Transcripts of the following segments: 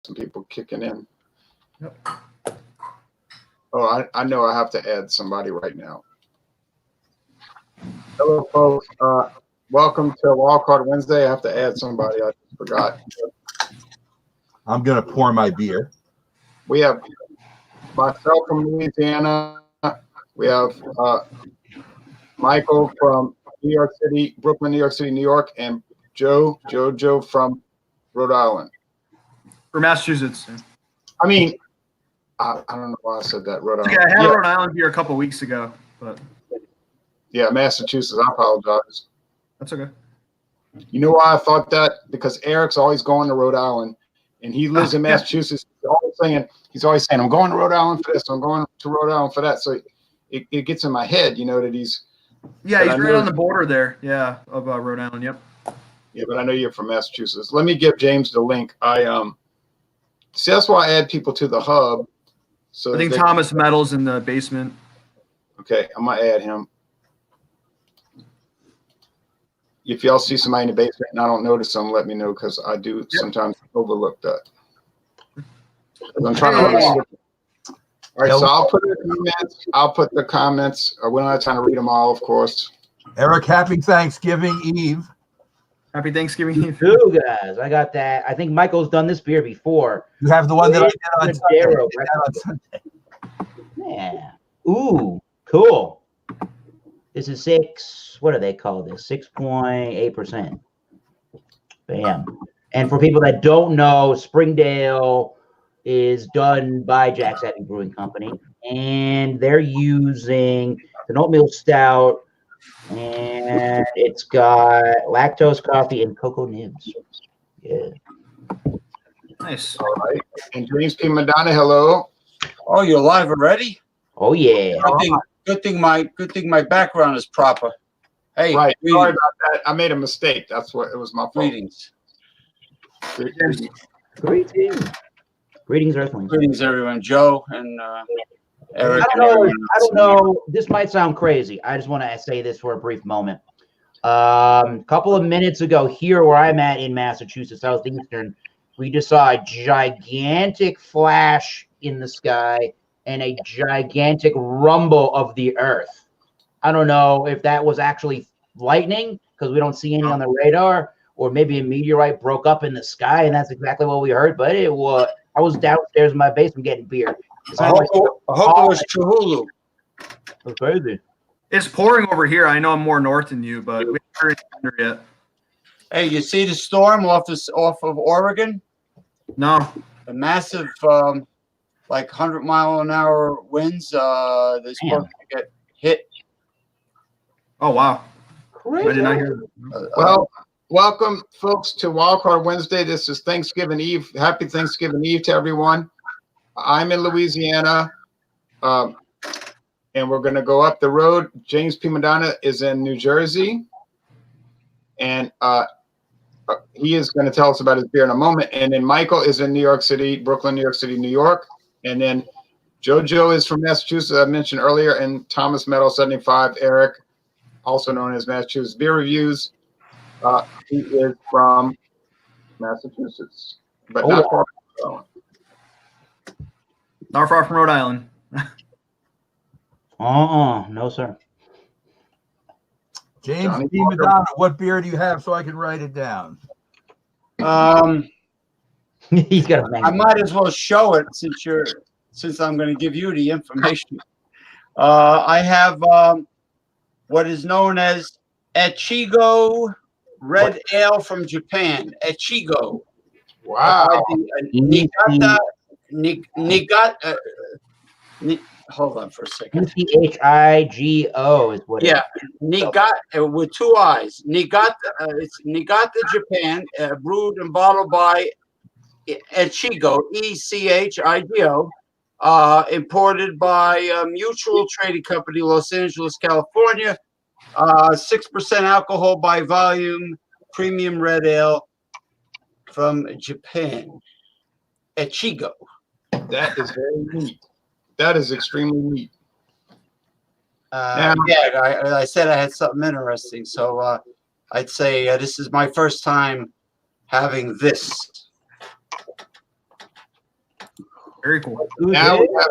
some people kicking in. Yep. Oh, I know I have to add somebody right now. Hello, folks. Welcome to Wildcard Wednesday. I have to add somebody. I forgot. I'm going to pour my beer. We have myself from Louisiana. We have Michael from New York City, Brooklyn, New York City, New York, and Joe from Rhode Island. For Massachusetts. I mean, I don't know why I said that. Rhode Island. Okay, I had Rhode Island here a couple weeks ago, but yeah, Massachusetts. I apologize. That's okay. You know why I thought that? Because Eric's always going to Rhode Island, and he lives in Massachusetts. He's always saying, "I'm going to Rhode Island for this. I'm going to Rhode Island for that." So it gets in my head, that he's. Yeah, he's right on the border there. Yeah, of Rhode Island. Yep. Yeah, but I know you're from Massachusetts. Let me give James the link. See, that's why I add people to the hub. So I think Thomas Metal's in the basement. Okay, I'm gonna add him. If y'all see somebody in the basement and I don't notice them, let me know, because I do sometimes overlook that. I'm trying to understand. All right, so I'll put the comments. We're not trying to read them all, of course. Eric, happy Thanksgiving Eve. Happy Thanksgiving Eve. Two guys, I got that. I think Michael's done this beer before. You have the one that I did on Sunday. Yeah. Ooh, cool. This is 6. What do they call this? 6.8%. Bam. And for people that don't know, Springdale is done by Jack's Heavy Brewing Company, and they're using an oatmeal stout, and it's got lactose coffee and cocoa nibs. Yeah. Nice. All right. And James P. Madonna, hello. Oh, you're live already? Oh yeah. Good thing my background is proper. Hey, right. Sorry about that. I made a mistake. That's what it was. My fault. Greetings. Greetings, Earthlings. Greetings, everyone. Joe and Eric. I don't know. This might sound crazy. I just want to say this for a brief moment. Couple of minutes ago, here where I'm at in Massachusetts, southeastern, we just saw a gigantic flash in the sky and a gigantic rumble of the earth. I don't know if that was actually lightning, because we don't see any on the radar, or maybe a meteorite broke up in the sky, and that's exactly what we heard. But it was. I was downstairs in my basement getting beer. I hope it was Chihuahua. That's crazy. It's pouring over here. I know I'm more north than you, but we haven't heard it yet. Hey, you see the storm off of Oregon? No. The massive, like 100-mile-an-hour winds. They're supposed to get hit. Oh wow! Crazy. I did not hear that. Well, welcome, folks, to Wildcard Wednesday. This is Thanksgiving Eve. Happy Thanksgiving Eve to everyone. I'm in Louisiana, and we're going to go up the road. James P. Madonna is in New Jersey, and he is going to tell us about his beer in a moment. And then Michael is in New York City, Brooklyn, New York City, New York. And then JoJo is from Massachusetts, I mentioned earlier, and Thomas Metal 75, Eric, also known as Massachusetts Beer Reviews. He is from Massachusetts, but not far from Rhode Island. Not far from Rhode Island. No, sir. James P. Madonna, what beer do you have so I can write it down? He's got a I might as well show it since I'm going to give you the information. I have what is known as Echigo Red Ale from Japan. Echigo. Wow. Hold on for a second. Nichigo is what. Yeah, Niigata with 2 I's. Niigata, it's Niigata, Japan, brewed and bottled by Echigo, ECHIGO, imported by Mutual Trading Company, Los Angeles, California. 6% alcohol by volume, premium red ale from Japan. Echigo. That is very neat. That is extremely neat. I said I had something interesting, so I'd say this is my first time having this. Very cool. Now we have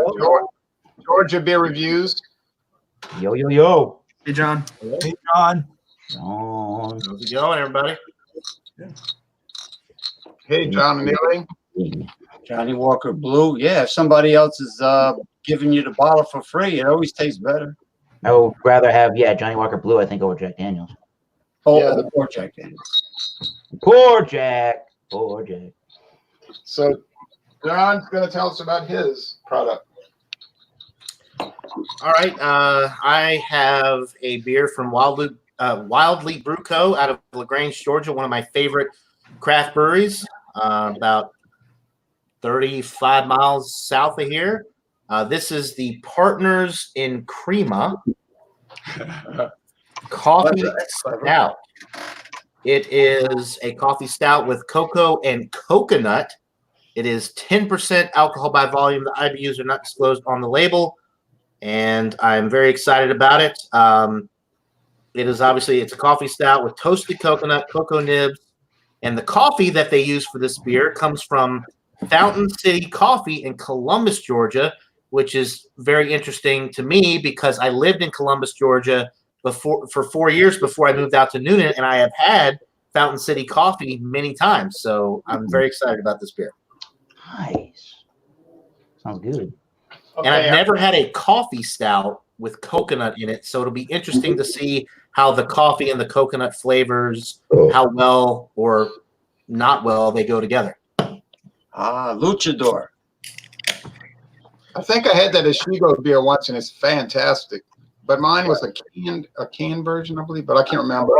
Georgia beer reviews. Yo, yo, yo. Hey, John. Hey, John. John. How's it going, everybody? Hey, John and Neely. Johnny Walker Blue. Yeah, if somebody else is giving you the bottle for free, it always tastes better. I would rather have, Johnny Walker Blue, I think, over Jack Daniels. Oh, Yeah, the poor Jack Daniels. Poor Jack. Poor Jack. So John's going to tell us about his product. All right. I have a beer from Wildly Brew Co. out of LaGrange, Georgia, one of my favorite craft breweries, about 35 miles south of here. This is the Partners in Crema Coffee Stout. It is a coffee stout with cocoa and coconut. It is 10% alcohol by volume. The IBUs are not disclosed on the label, and I'm very excited about it. It's a coffee stout with toasted coconut, cocoa nibs, and the coffee that they use for this beer comes from Fountain City Coffee in Columbus, Georgia, which is very interesting to me because I lived in Columbus, Georgia for 4 years before I moved out to Noonan, and I have had Fountain City Coffee many times. So I'm very excited about this beer. Nice. Sounds good. And I've never had a coffee stout with coconut in it, so it'll be interesting to see how the coffee and the coconut flavors, how well or not well they go together. Luchador. I think I had that Ashigo beer once, and it's fantastic. But mine was a canned version, I believe, but I can't remember.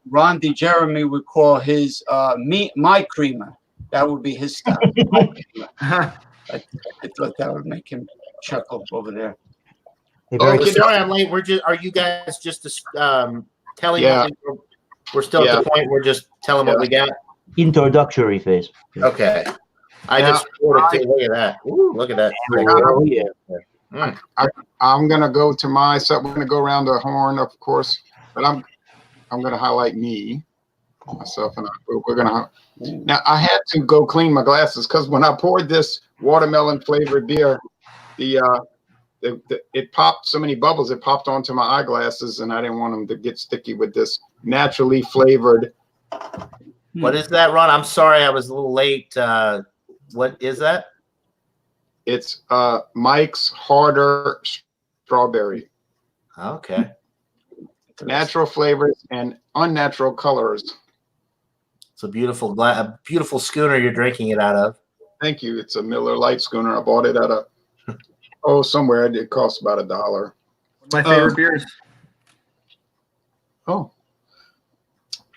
Ron DeJeremy would call his my creamer. That would be his style. I thought that would make him chuckle over there. Sorry, I'm late. Are you guys just telling? Yeah. We're still at the point. We're just telling what we got. Introductory phase. Okay. I just poured it too. Look at that. Ooh, look at that. Oh, yeah. I'm gonna go to my set. We're gonna go around the horn, of course, but I'm gonna highlight myself, and we're gonna. Now I had to go clean my glasses because when I poured this watermelon flavored beer, it popped so many bubbles. It popped onto my eyeglasses, and I didn't want them to get sticky with this naturally flavored. What is that, Ron? I'm sorry, I was a little late. What is that? It's Mike's Harder Strawberry. Okay. Natural flavors and unnatural colors. It's a beautiful schooner you're drinking it out of. Thank you. It's a Miller Lite schooner. I bought it at somewhere. It cost about $1. My favorite beers. Oh,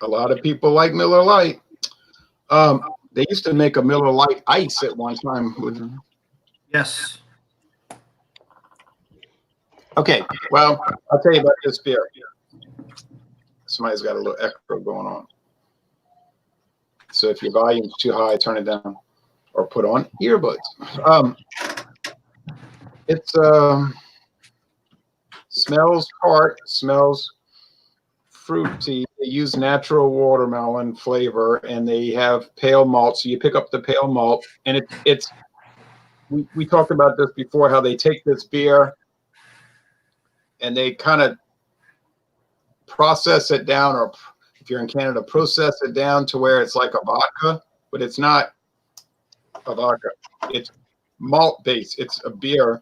a lot of people like Miller Lite. They used to make a Miller Lite Ice at one time. Yes. Okay, well, I'll tell you about this beer. Somebody's got a little echo going on. So if your volume's too high, turn it down or put on earbuds. It's smells tart, smells fruity. They use natural watermelon flavor, and they have pale malt. So you pick up the pale malt, and we talked about this before, how they take this beer and they kind of process it down, or if you're in Canada, process it down to where it's like a vodka, but it's not a vodka. It's malt based. It's a beer,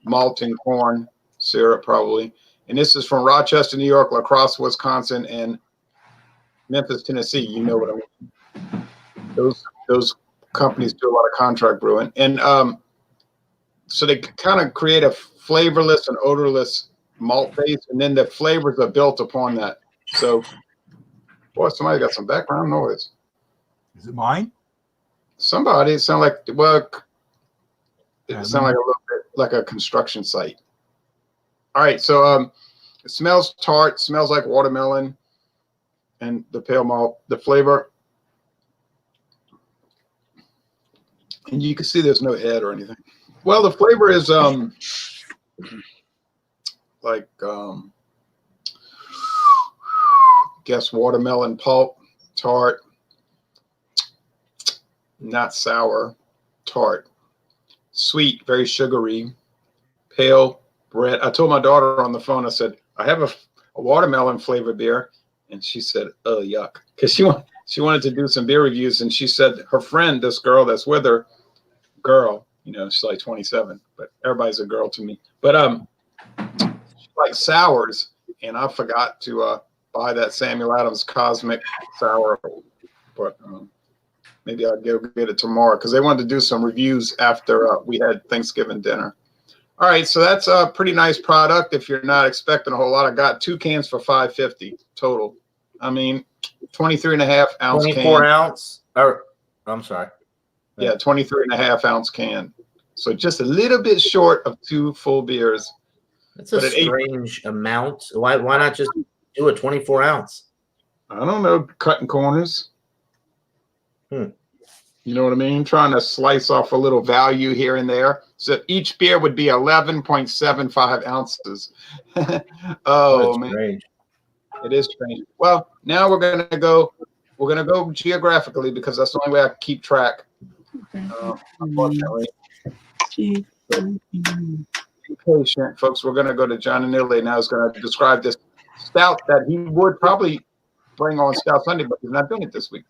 malt and corn syrup probably. And this is from Rochester, New York, La Crosse, Wisconsin, and Memphis, Tennessee. You know what I mean? Those companies do a lot of contract brewing. And so they kind of create a flavorless and odorless malt base, and then the flavors are built upon that. So, boy, somebody got some background noise. Is it mine? Somebody, it sounded like, well, it sounded like a little bit like a construction site. All right, so it smells tart, smells like watermelon, and the pale malt, the flavor. And you can see there's no head or anything. Well, the flavor is like guess watermelon pulp, tart, not sour, tart. sweet, very sugary, pale red. I told my daughter on the phone, I said, I have a watermelon flavored beer. And she said, oh, yuck. Because she wanted to do some beer reviews. And she said her friend, this girl that's with her, she's like 27, but everybody's a girl to me. But she likes sours. And I forgot to buy that Samuel Adams Cosmic Sour. But maybe I'll go get it tomorrow because they wanted to do some reviews after we had Thanksgiving dinner. All right, so that's a pretty nice product if you're not expecting a whole lot. I got 2 cans for $5.50 total. I mean, 23.5-ounce 24 can. ounce. Or I'm sorry. Yeah, 23.5-ounce can. So just a little bit short of 2 full beers. That's a strange amount. Why not just do a 24 ounce? I don't know, cutting corners. You know what I mean? Trying to slice off a little value here and there. So each beer would be 11.75 ounces. Oh, man. Strange. It is strange. Well, now we're gonna go geographically because that's the only way I can keep track. Unfortunately. Be patient, folks. We're gonna go to John Anile now. Is gonna describe this stout that he would probably bring on Stout Sunday, but he's not doing it this week.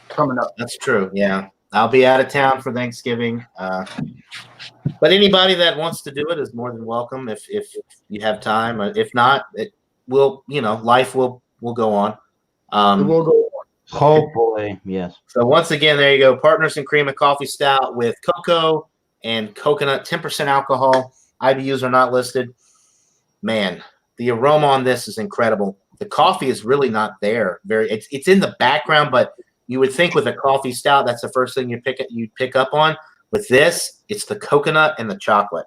Coming up. That's true. Yeah. I'll be out of town for Thanksgiving. But anybody that wants to do it is more than welcome if you have time. If not, it will, life will go on. It will go on. Hopefully, yes. So once again, there you go. Partners in Cream and Coffee Stout with cocoa and coconut, 10% alcohol. IBUs are not listed. Man, the aroma on this is incredible. The coffee is really not there. It's in the background, but you would think with a coffee stout, that's the first thing you pick up on. With this, it's the coconut and the chocolate.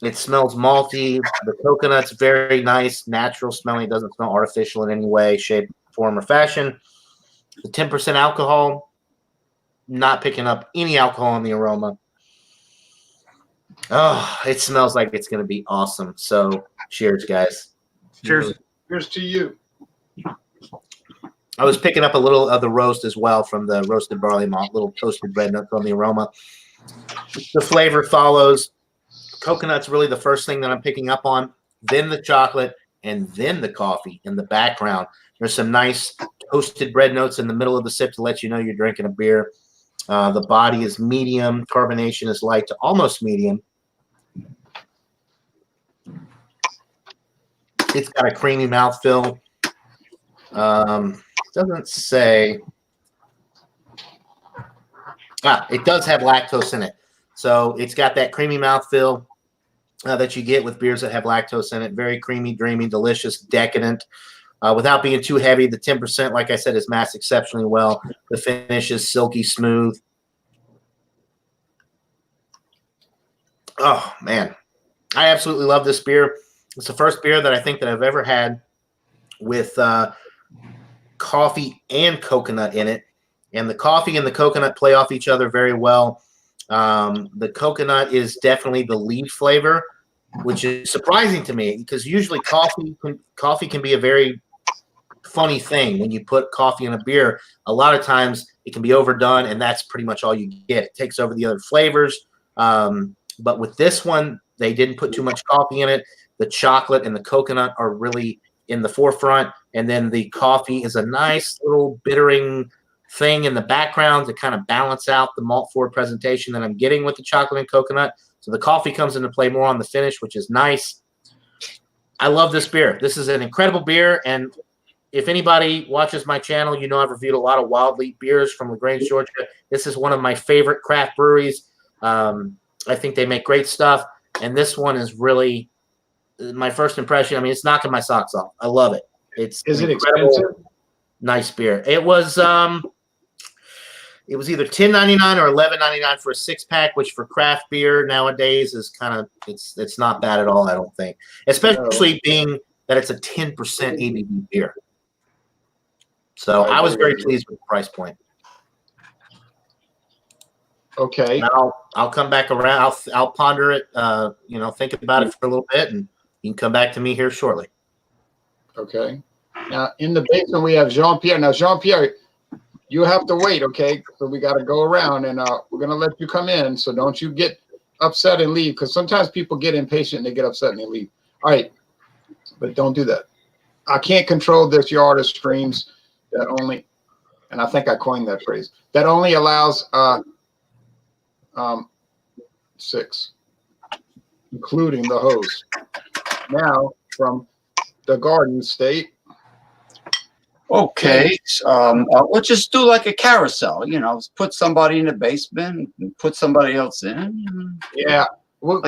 It smells malty. The coconut's very nice, natural smelling. It doesn't smell artificial in any way, shape, form, or fashion. The 10% alcohol, not picking up any alcohol in the aroma. Oh, it smells like it's going to be awesome. So cheers, guys. Cheers. Cheers to you. I was picking up a little of the roast as well from the roasted barley malt, little toasted red nuts on the aroma. The flavor follows. Coconut's really the first thing that I'm picking up on, then the chocolate, and then the coffee in the background. There's some nice toasted bread notes in the middle of the sip to let you know you're drinking a beer. The body is medium. Carbonation is light to almost medium. It's got a creamy mouthfeel. Doesn't say. It does have lactose in it. So it's got that creamy mouthfeel that you get with beers that have lactose in it. Very creamy, dreamy, delicious, decadent. Without being too heavy, the 10%, like I said, is masked exceptionally well. The finish is silky smooth. Oh, man. I absolutely love this beer. It's the first beer that I think that I've ever had with coffee and coconut in it. And the coffee and the coconut play off each other very well. The coconut is definitely the lead flavor, which is surprising to me because usually coffee can be a very funny thing. When you put coffee in a beer, a lot of times it can be overdone, and that's pretty much all you get. It takes over the other flavors. But with this one, they didn't put too much coffee in it. The chocolate and the coconut are really in the forefront, and then the coffee is a nice little bittering thing in the background to kind of balance out the malt forward presentation that I'm getting with the chocolate and coconut. So the coffee comes into play more on the finish, which is nice. I love this beer. This is an incredible beer, and if anybody watches my channel, you know I've reviewed a lot of Wild Leap beers from LaGrange, Georgia. This is one of my favorite craft breweries. I think they make great stuff, and this one is really my first impression. I mean, it's knocking my socks off. I love it. Is it expensive? Nice beer. It was either $10.99 or $11.99 for a 6-pack, which for craft beer nowadays is kind of it's not bad at all. I don't think, especially being that it's a 10% ABV beer. So I was very pleased with the price point. Okay. I'll come back around. I'll ponder it. Think about it for a little bit, and you can come back to me here shortly. Okay. Now in the basement we have Jean-Pierre. Now Jean-Pierre, You have to wait, okay? So we got to go around, and we're gonna let you come in. So don't you get upset and leave, because sometimes people get impatient and they get upset and they leave. All right, but don't do that. I can't control this yard of streams that only, and I think I coined that phrase, that only allows 6, including the host. Now from the Garden State. Okay, we'll just do like a carousel, you know, put somebody in the basement and put somebody else in. Yeah, but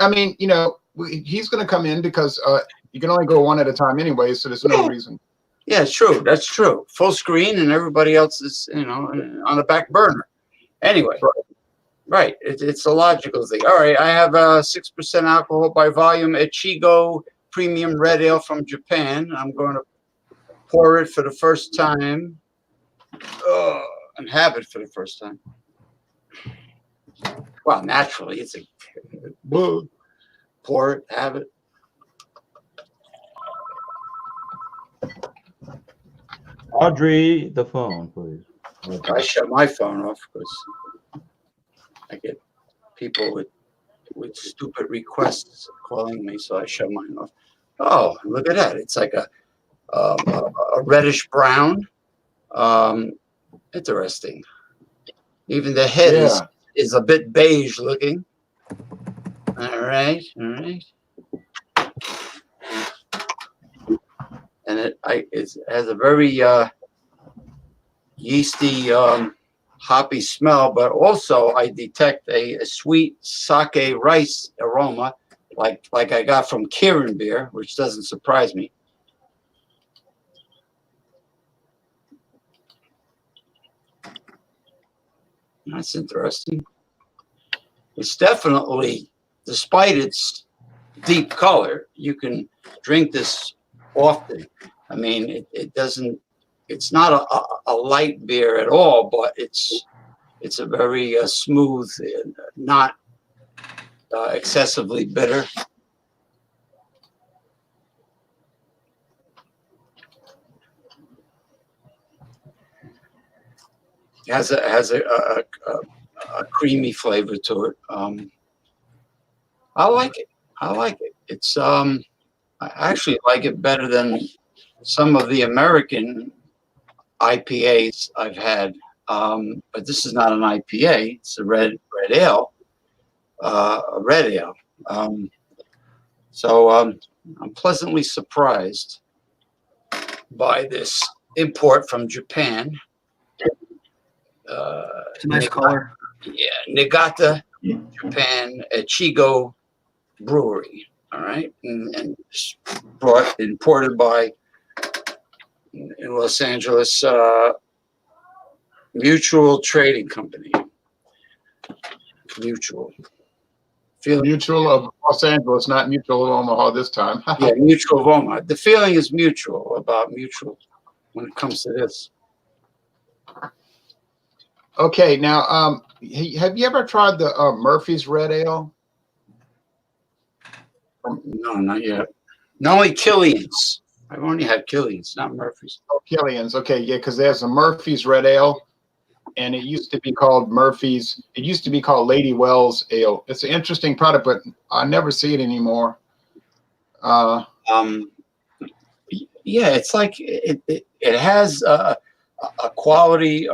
I mean, you know, he's going to come in because you can only go one at a time anyway, so there's no reason. Yeah, it's true. That's true. Full screen and everybody else is, you know, on the back burner. Anyway, right. It's a logical thing. All right, I have 6% alcohol by volume I.B.R.G premium red ale from Japan. I'm going to pour it for the first time and have it for the first time. Well, naturally, it's a pour it, have it. Audrey, the phone, please. I shut my phone off because I get people with stupid requests calling me, so I shut mine off. Oh, look at that! It's like a reddish brown. Interesting. Even the head is a bit beige looking. All right, all right. And it has a very yeasty, hoppy smell, but also I detect a sweet sake rice aroma, like I got from Kirin beer, which doesn't surprise me. That's interesting. It's definitely, despite its deep color, you can drink this often. I mean, it doesn't, it's not a light beer at all, but it's a very smooth, not excessively bitter. It has a creamy flavor to it. I like it. I like it. It's I actually like it better than some of the American IPAs I've had. But this is not an IPA. It's a red ale. So I'm pleasantly surprised by this import from Japan. It's a nice color. Yeah, Niigata, Japan, Ichigo Brewery. All right, and imported by in Los Angeles Mutual Trading Company. Mutual of Los Angeles, not Mutual of Omaha this time. Yeah, Mutual of Omaha. The feeling is mutual about Mutual when it comes to this. Okay, now, have you ever tried the Murphy's Red Ale? No, not yet. No, only Killian's. I've only had Killian's, not Murphy's. Oh, Killian's. Okay, yeah, because there's a Murphy's Red Ale, and it used to be called Murphy's. It used to be called Lady Wells Ale. It's an interesting product, but I never see it anymore. Yeah, it's like it has a quality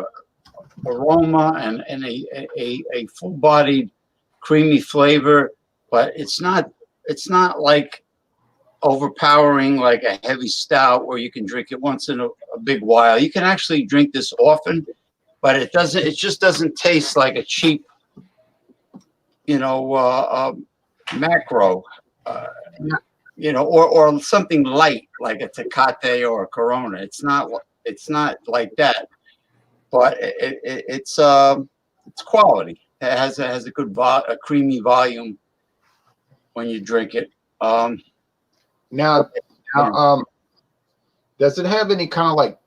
aroma and a full-bodied creamy flavor, but it's not like overpowering like a heavy stout where you can drink it once in a big while. You can actually drink this often, but it just doesn't taste like a cheap, macro, or something light like a Tecate or a Corona. It's not like that, but it's quality. It has a good a creamy volume when you drink it. Now, does it have any kind of like?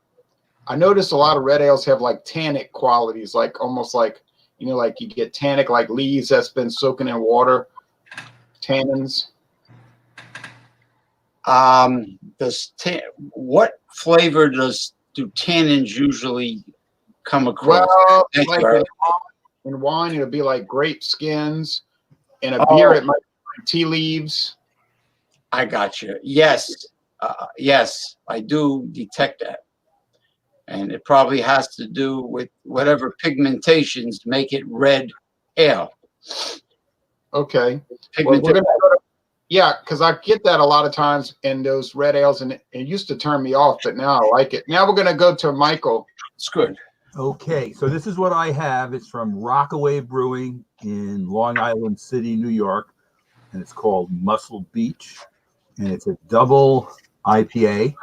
I noticed a lot of red ales have like tannic qualities, like almost like like you get tannic like leaves that's been soaking in water. Tannins. What flavor do tannins usually come across. Well, Thank like you. in wine, it'll be like grape skins. In a Oh. beer, it might be like tea leaves. I got you. Yes. Yes, I do detect that. And it probably has to do with whatever pigmentations make it red ale. Okay. Well, Pigmentation. we're gonna go to, yeah, because I get that a lot of times in those red ales, and it used to turn me off, but now I like it. Now we're gonna go to Michael. It's good. Okay, so this is what I have. It's from Rockaway Brewing in Long Island City, New York, and it's called Muscle Beach, and it's a double IPA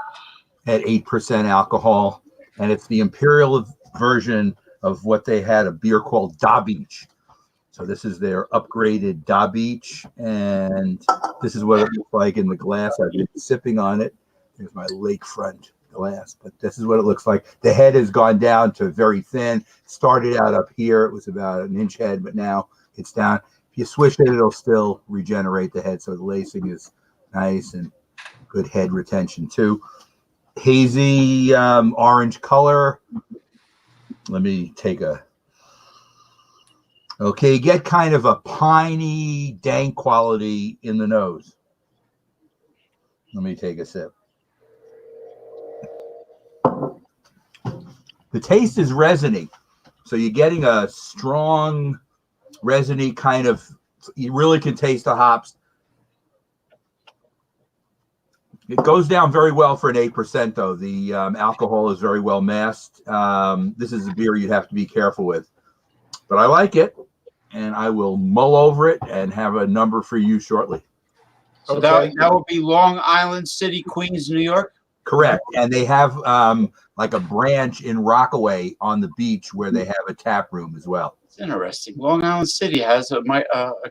at 8% alcohol, and it's the imperial version of what they had, a beer called Da Beach. So this is their upgraded Da Beach, and this is what it looks like in the glass. I've been sipping on it. Here's my lakefront glass, but this is what it looks like. The head has gone down to very thin. Started out up here. It was about an inch head, but now it's down. If you swish it, it'll still regenerate the head. So the lacing is nice and good head retention too. Hazy orange color. Let me take a. Okay, get kind of a piney, dank quality in the nose. Let me take a sip. The taste is resiny. So you're getting a strong, resiny kind of, you really can taste the hops. It goes down very well for an 8%, though. The alcohol is very well masked. This is a beer you'd have to be careful with. But I like it, and I will mull over it and have a number for you shortly. So Okay. that would be Long Island City, Queens, New York. Correct. And they have like a branch in Rockaway on the beach where they have a tap room as well. It's interesting. Long Island City has a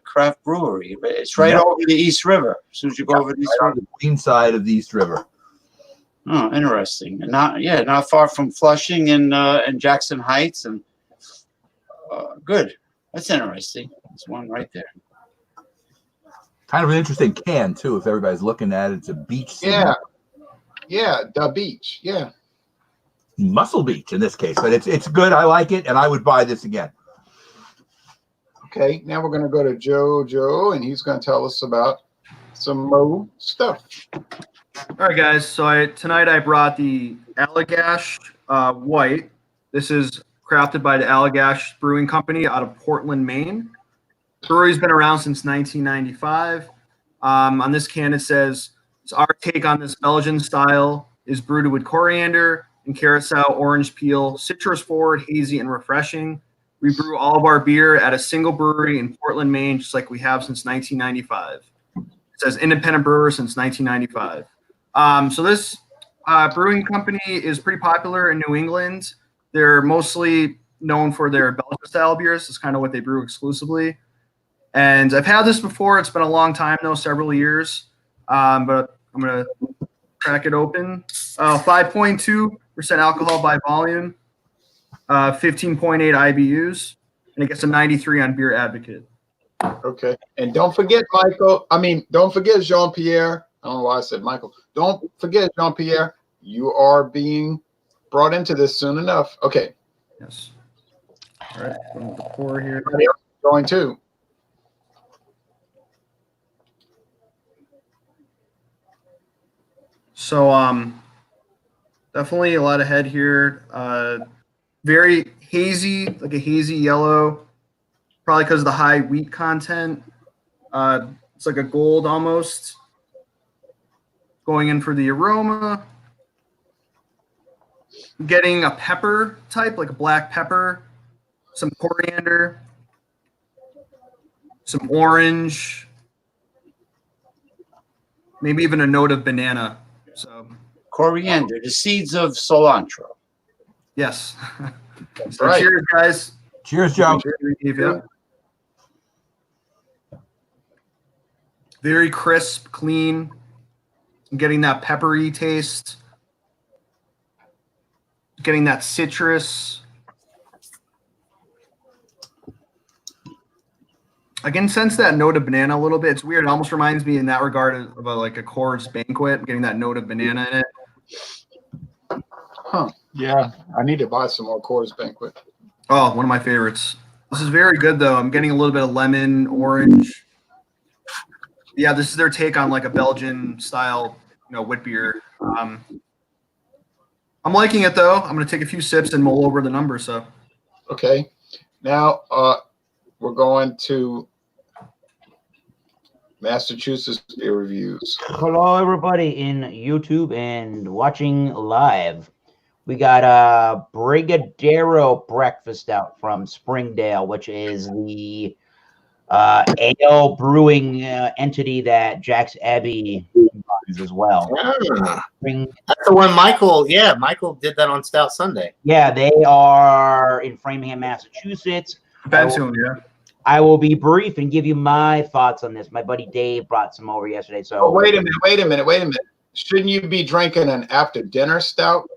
craft brewery. It's right over the East River. As soon as you go over the East Right River. on the green side of the East River. Oh, interesting. And not far from Flushing and Jackson Heights, and good. That's interesting. There's one right there. Kind of an interesting can too. If everybody's looking at it, it's a beach. Yeah. Yeah, the beach. Yeah. Muscle Beach in this case, but it's good. I like it, and I would buy this again. Okay. Now we're gonna go to Joe, and he's gonna tell us about some Mo stuff. All right, guys. So tonight I brought the Allagash White. This is crafted by the Allagash Brewing Company out of Portland, Maine. Brewery's been around since 1995. On this can it says, "It's our take on this Belgian style is brewed with coriander and carousel orange peel, citrus forward, hazy, and refreshing. We brew all of our beer at a single brewery in Portland, Maine, just like we have since 1995. It says independent brewer since 1995. So this brewing company is pretty popular in New England. They're mostly known for their Belgian style beers. It's kind of what they brew exclusively. And I've had this before. It's been a long time, though, several years. But I'm going to crack it open. 5.2% alcohol by volume, 15.8 IBUs, and it gets a 93 on Beer Advocate. Okay. And don't forget, don't forget Jean-Pierre. I don't know why I said Michael. Don't forget, Jean-Pierre, you are being brought into this soon enough. Okay. Yes. All right. Going with the pour here. Going to. So definitely a lot of head here. Very hazy, like a hazy yellow, probably because of the high wheat content. It's like a gold almost. Going in for the aroma. Getting a pepper type, like a black pepper, some coriander, some orange, maybe even a note of banana. So Coriander, the seeds of cilantro. yes. So Right. cheers, guys. Cheers, Joe. Yeah. Very crisp, clean. I'm getting that peppery taste. Getting that citrus. I can sense that note of banana a little bit. It's weird. It almost reminds me in that regard of like a Coors Banquet, getting that note of banana in it. Huh. Yeah, I need to buy some more Coors Banquet. Oh, one of my favorites. This is very good though. I'm getting a little bit of lemon, orange. Yeah, this is their take on like a Belgian style, wit beer. I'm liking it though. I'm gonna take a few sips and mull over the numbers. So Okay. Now we're going to Massachusetts beer reviews. Hello, everybody in YouTube and watching live. We got a Brigadero breakfast stout from Springdale, which is the ale brewing entity that Jack's Abbey runs as well. Ah, that's the one Michael. Yeah, Michael did that on Stout Sunday. Yeah, they are in Framingham, Massachusetts. I will be brief and give you my thoughts on this. My buddy Dave brought some over yesterday. So oh, wait a minute. Shouldn't you be drinking an after dinner stout?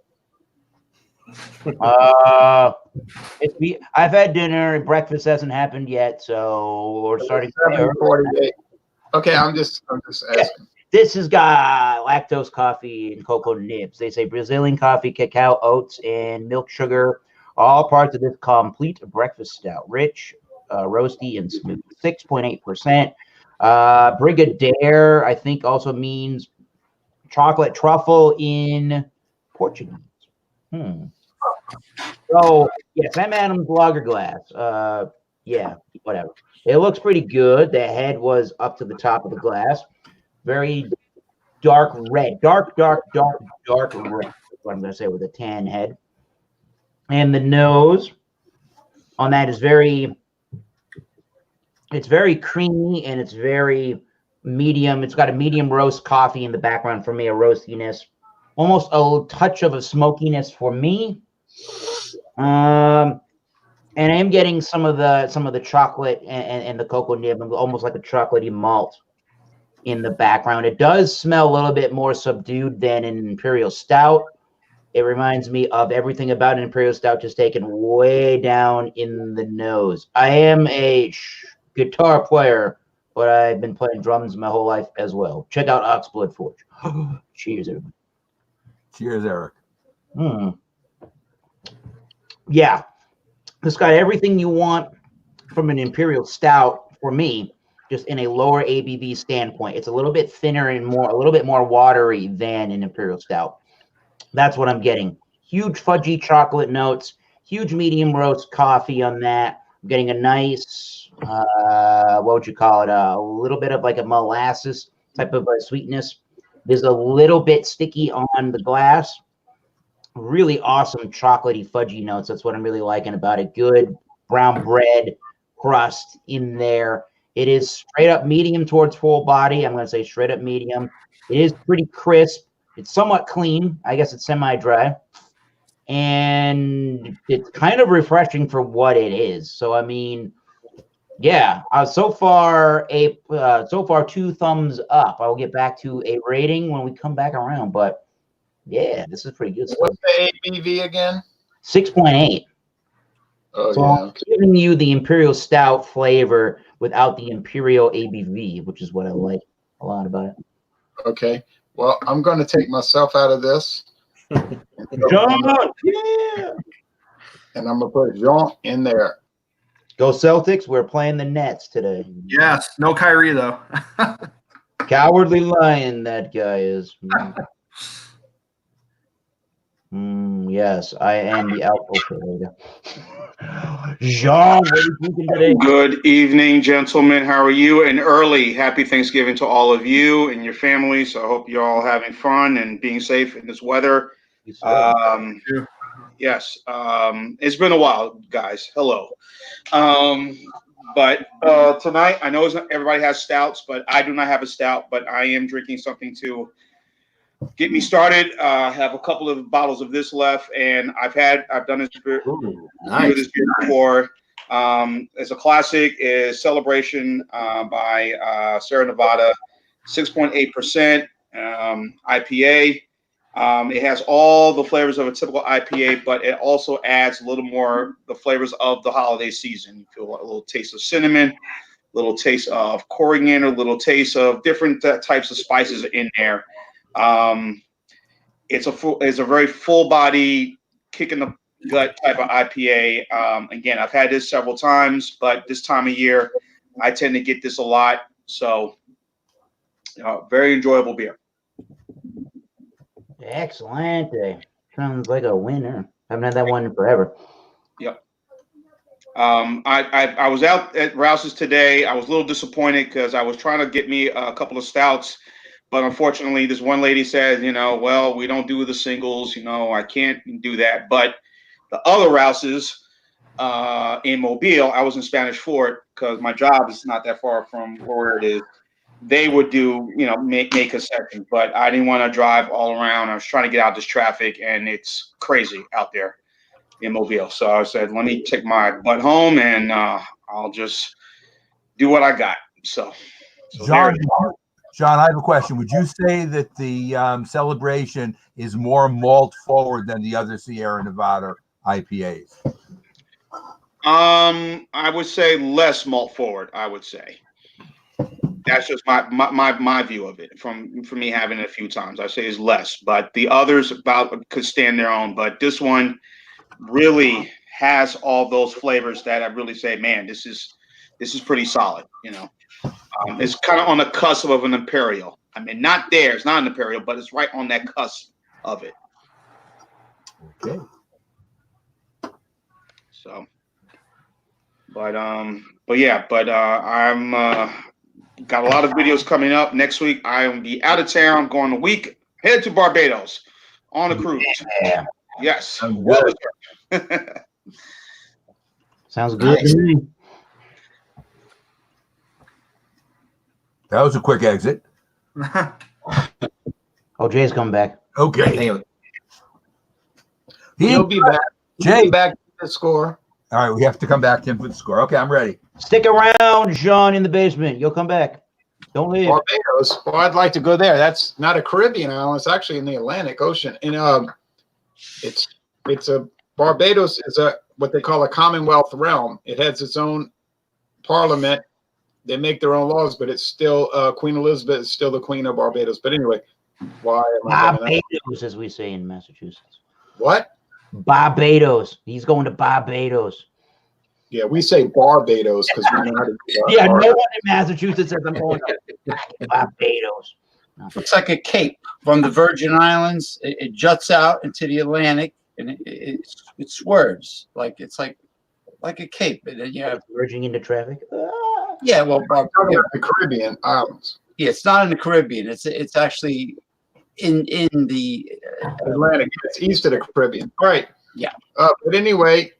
I've had dinner and breakfast hasn't happened yet, so we're starting. 7:48. Okay, I'm just asking. This has got lactose coffee and cocoa nibs. They say Brazilian coffee, cacao, oats, and milk sugar, all parts of this complete breakfast stout. Rich, roasty, and smooth. 6.8%. Brigadeiro, I think, also means chocolate truffle in Portuguese. So, yeah, Sam Adams lager glass. Yeah, whatever. It looks pretty good. The head was up to the top of the glass. Very dark red. Dark red. That's what I'm going to say with a tan head. And the nose on that is it's very creamy and it's very medium. It's got a medium roast coffee in the background for me, a roastiness. Almost a touch of a smokiness for me. And I am getting some of the chocolate and the cocoa nib, almost like a chocolatey malt in the background. It does smell a little bit more subdued than an Imperial Stout. It reminds me of everything about an Imperial Stout just taken way down in the nose. I am a guitar player, but I've been playing drums my whole life as well. Check out Oxblood Forge. Cheers, everybody. Cheers, Eric. Yeah, it's got everything you want from an Imperial Stout for me, just in a lower ABV standpoint. It's a little bit thinner and a little bit more watery than an Imperial Stout. That's what I'm getting. Huge fudgy chocolate notes, huge medium roast coffee on that. I'm getting a nice, what would you call it? A little bit of like a molasses type of sweetness. There's a little bit sticky on the glass. Really awesome chocolatey fudgy notes. That's what I'm really liking about it. Good brown bread crust in there. It is straight up medium towards full body. I'm going to say straight up medium. It is pretty crisp. It's somewhat clean. I guess it's semi-dry. And it's kind of refreshing for what it is. So, I mean, yeah, so far 2 thumbs up. I will get back to a rating when we come back around. But, yeah, this is pretty good stuff. What's the ABV again? 6.8. Oh, so yeah. I'm giving you the Imperial Stout flavor without the Imperial ABV, which is what I like a lot about it. Okay. Well, I'm going to take myself out of this. John, yeah. And I'm going to put Jean in there. Go Celtics. We're playing the Nets today. Yes, no Kyrie though. Cowardly lion, that guy is. Yes, I am the alpha. Jean, what are you thinking today? Good evening, gentlemen. How are you? And early happy Thanksgiving to all of you and your families. I hope you're all having fun and being safe in this weather. Yes, it's been a while, guys. Hello. But tonight, I know everybody has stouts, but I do not have a stout, but I am drinking something to get me started. I have a couple of bottles of this left, and I've done this beer, this beer before. It's a classic. Is Celebration by Sierra Nevada, 6.8% IPA. It has all the flavors of a typical IPA, but it also adds a little more the flavors of the holiday season. You feel a little taste of cinnamon, a little taste of coriander, a little taste of different types of spices in there. It's a very full body kick in the gut type of IPA. Again, I've had this several times, but this time of year, I tend to get this a lot. So, very enjoyable beer. Excellent. Sounds like a winner. Haven't had that one in forever. Yep. I was out at Rouse's today. I was a little disappointed because I was trying to get me a couple of stouts, but unfortunately, this one lady said, well, we don't do the singles. I can't do that. But the other Rouse's in Mobile, I was in Spanish Fort because my job is not that far from where it is. They would do, make concessions, but I didn't want to drive all around. I was trying to get out this traffic, and it's crazy out there in Mobile. So I said, let me take my butt home, and I'll just do what I got. So John, I have a question. Would you say that the Celebration is more malt forward than the other Sierra Nevada IPAs? I would say less malt forward. I would say that's just my view of it from me having it a few times. I say is less, but the others could stand their own. But this one really has all those flavors that I really say, man, this is pretty solid. It's kind of on the cusp of an imperial. I mean, not there. It's not an imperial, but it's right on that cusp of it. Okay. So, but I'm got a lot of videos coming up next week. I will be out of town, going a week, head to Barbados on a cruise. Yeah. Yes. Good. Sounds good to me. That was a quick exit. Oh, Jay's coming back. Okay. He'll be back. Jay, Back to the score. all right, we have to come back to him for the score. Okay, I'm ready. Stick around, Jean, in the basement. You'll come back. Don't leave. Barbados. Well, I'd like to go there. That's not a Caribbean island. It's actually in the Atlantic Ocean. And it's a Barbados is what they call a Commonwealth realm. It has its own parliament. They make their own laws, but it's still Queen Elizabeth is still the Queen of Barbados. But anyway, why am I doing that? Barbados, as we say in Massachusetts. What? Barbados. He's going to Barbados. Yeah, we say Barbados because we know how to do that. Yeah, no one in Massachusetts says I'm going to Barbados. Looks like a cape from the Virgin Islands. It juts out into the Atlantic, and it swerves it's like a cape. And then you have Merging into traffic. yeah, well, The Caribbean islands. yeah, it's not in the Caribbean. It's actually in the Atlantic. It's east of the Caribbean. All right. Yeah. But anyway,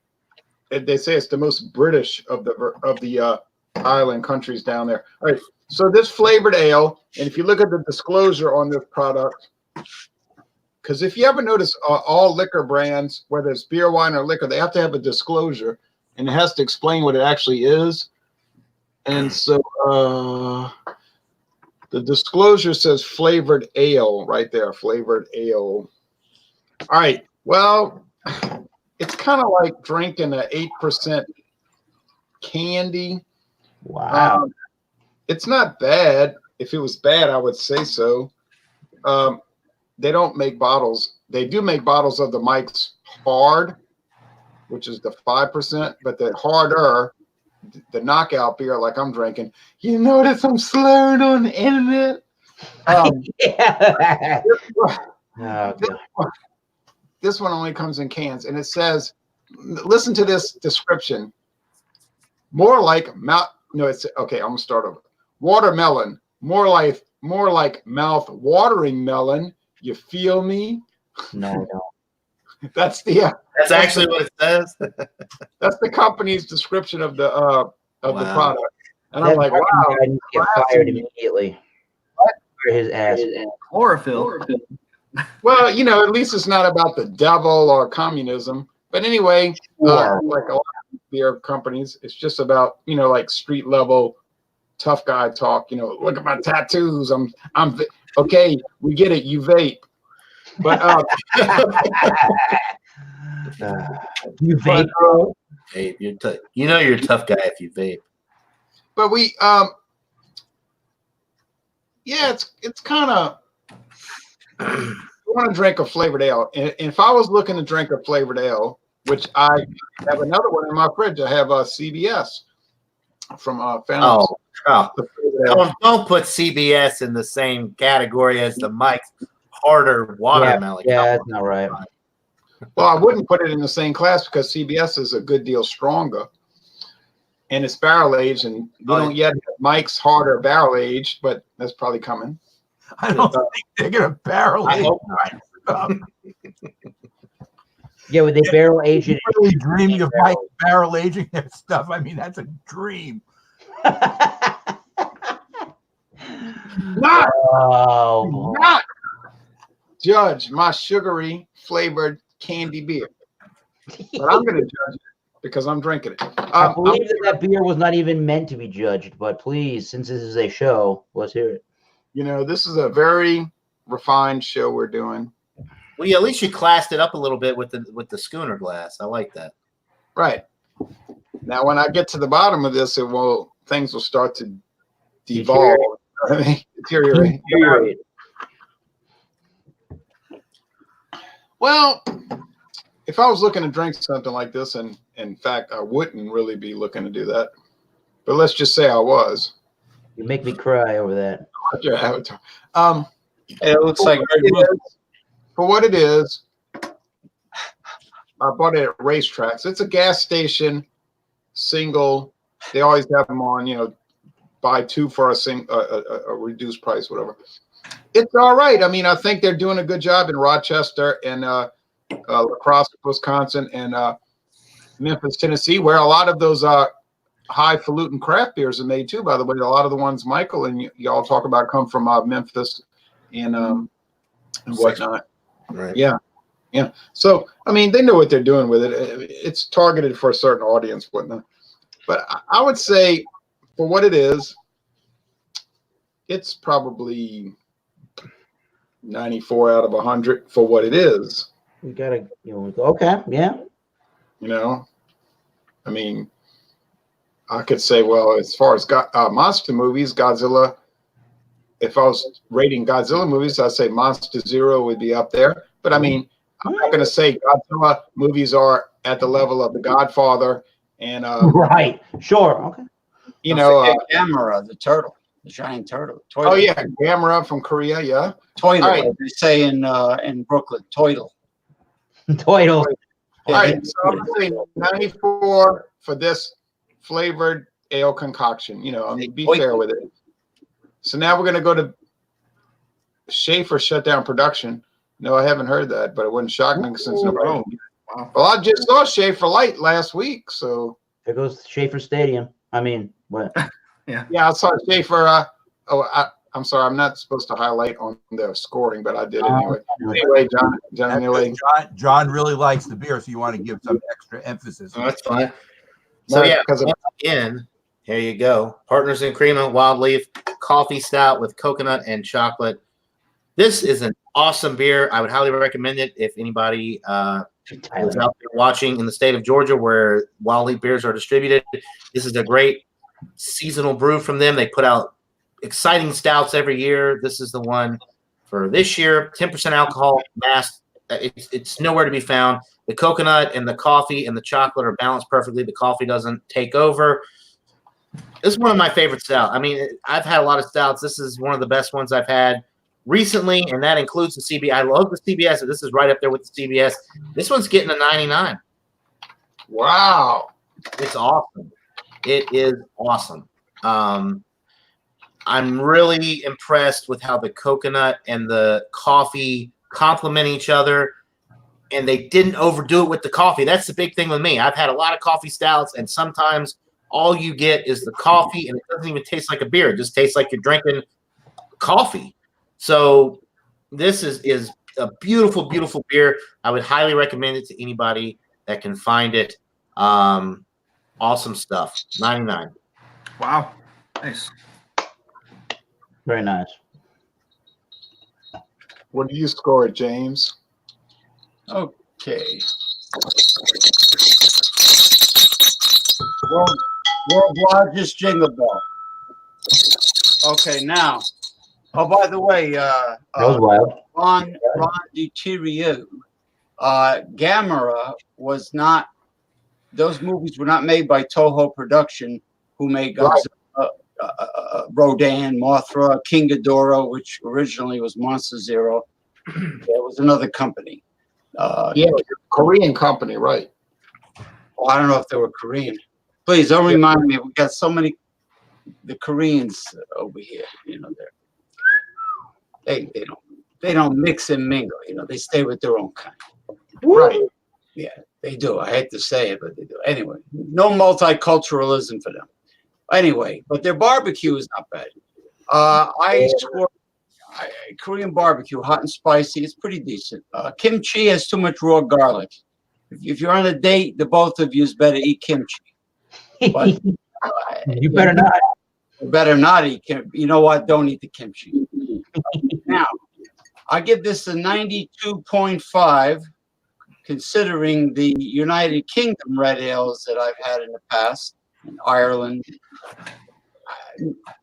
they say it's the most British of the island countries down there. All right. So this flavored ale, and if you look at the disclosure on this product, because if you ever notice all liquor brands, whether it's beer, wine, or liquor, they have to have a disclosure, and it has to explain what it actually is. And so the disclosure says flavored ale right there, flavored ale. All right. Well, it's kind of like drinking an 8% candy. Wow. It's not bad. If it was bad, I would say so. They don't make bottles. They do make bottles of the Mike's Hard, which is the 5%, but the harder, the knockout beer like I'm drinking. You notice I'm slurring on the internet? Yeah. This one only comes in cans, and it says, listen to this description. More like it's okay. I'm gonna start over. Watermelon, more like mouth-watering melon. You feel me? No. That's actually what it says. That's the company's description of the product. And I'm like, That wow. guy needs to get fired immediately. For his ass. Chlorophyll. Well, at least it's not about the devil or communism. But anyway, like a lot of beer companies, it's just about like street level tough guy talk. Look at my tattoos. I'm okay. We get it. You vape, but you vape, bro. Vape. You're a tough guy if you vape. But we yeah, it's kind of want to drink a flavored ale, and if I was looking to drink a flavored ale, which I have another one in my fridge, I have a CBS from Founders. Don't put CBS in the same category as the Mike's Harder Watermelon. Yeah, that's not right. Well, I wouldn't put it in the same class because CBS is a good deal stronger, and it's barrel aged, and we don't yet have Mike's Harder barrel aged, but that's probably coming. I don't think they're gonna barrel I age. hope not. Yeah, would they barrel age it? Really dreaming of Mike barrel aging their stuff. I mean, that's a dream. Not judge my sugary flavored candy beer, but I'm going to judge it because I'm drinking it. I believe that beer was not even meant to be judged, but please, since this is a show, let's hear it. You know, this is a very refined show we're doing. Well, at least you classed it up a little bit with the schooner glass. I like that. Right. Now, when I get to the bottom of this, things will start to devolve. Deteriorate. Well, if I was looking to drink something like this, and in fact, I wouldn't really be looking to do that. But let's just say I was. You make me cry over that. Your avatar. It looks like for what it is, I bought it at racetracks. It's a gas station, single. They always have them on, you know, buy two for a reduced price, whatever. It's all right. I mean, I think they're doing a good job in Rochester and La Crosse, Wisconsin, and Memphis, Tennessee, where a lot of those highfalutin craft beers are made too. By the way, a lot of the ones Michael and y'all talk about come from Memphis and whatnot. Right. Yeah. Yeah. So, I mean, they know what they're doing with it. It's targeted for a certain audience, whatnot. But I would say, for what it is, it's probably 94 out of 100 for what it is. We gotta, okay, yeah. You know, I mean, I could say, well, as far as monster movies, Godzilla. If I was rating Godzilla movies, I'd say Monster Zero would be up there. But I mean, I'm not going to say Godzilla movies are at the level of The Godfather and right, sure, okay. You know, Gamera, the turtle, the giant turtle. Toilet. Oh yeah, Gamera from Korea, yeah. Toilet, right. they say in Brooklyn, toilet. Toilet. All right, so I'm going to say 94 for this flavored ale concoction. You know, I mean, be fair with it. So now we're going to go to Schaefer shut down production. No, I haven't heard that, but it wouldn't shock me since nobody. Wow. Well, I just saw Schaefer Light last week, so there goes Schaefer Stadium. I mean, what? Yeah, I saw Schaefer. I'm sorry, I'm not supposed to highlight on the scoring, but I did anyway. Anyway, John really likes the beer, so you want to give some extra emphasis. Oh, that's fine. So yeah, because again, here you go. Partners in Crema, Wild Leaf, coffee stout with coconut and chocolate. This is an awesome beer. I would highly recommend it if anybody is out there watching in the state of Georgia where Wild Leaf beers are distributed. This is a great seasonal brew from them. They put out exciting stouts every year. This is the one for this year. 10% alcohol, mass. It's nowhere to be found. The coconut and the coffee and the chocolate are balanced perfectly. The coffee doesn't take over. This is one of my favorite stouts. I mean, I've had a lot of stouts. This is one of the best ones I've had recently, and that includes the CBS. I love the CBS. This is right up there with the CBS. This one's getting a 99. Wow. It's awesome. It is awesome. I'm really impressed with how the coconut and the coffee complement each other, and they didn't overdo it with the coffee. That's the big thing with me. I've had a lot of coffee stouts, and sometimes all you get is the coffee, and it doesn't even taste like a beer. It just tastes like you're drinking coffee. So this is a beautiful, beautiful beer. I would highly recommend it to anybody that can find it. Awesome stuff. 99. Wow. Nice. Very nice. What do you score, James? Okay. World largest jingle bell. Okay, now Oh, by the way, That was wild. Ron DiTirio, Gamera was not. Those movies were not made by Toho Production, who made Godzilla, Rodan, Mothra, King Ghidorah, which originally was Monster Zero. There was another company. Korean company, right? Well, I don't know if they were Korean. Please don't remind me. We got so many the Koreans over here. You know, they don't mix and mingle. You know, they stay with their own kind. Right. Yeah, they do. I hate to say it, but they do. Anyway, no multiculturalism for them. Anyway, but their barbecue is not bad. I score Korean barbecue, hot and spicy. It's pretty decent. Kimchi has too much raw garlic. If you're on a date, the both of you better eat kimchi. But You better not. you better not eat kimchi. You know what? Don't eat the kimchi. Now, I give this a 92.5, considering the United Kingdom red ales that I've had in the past, in Ireland.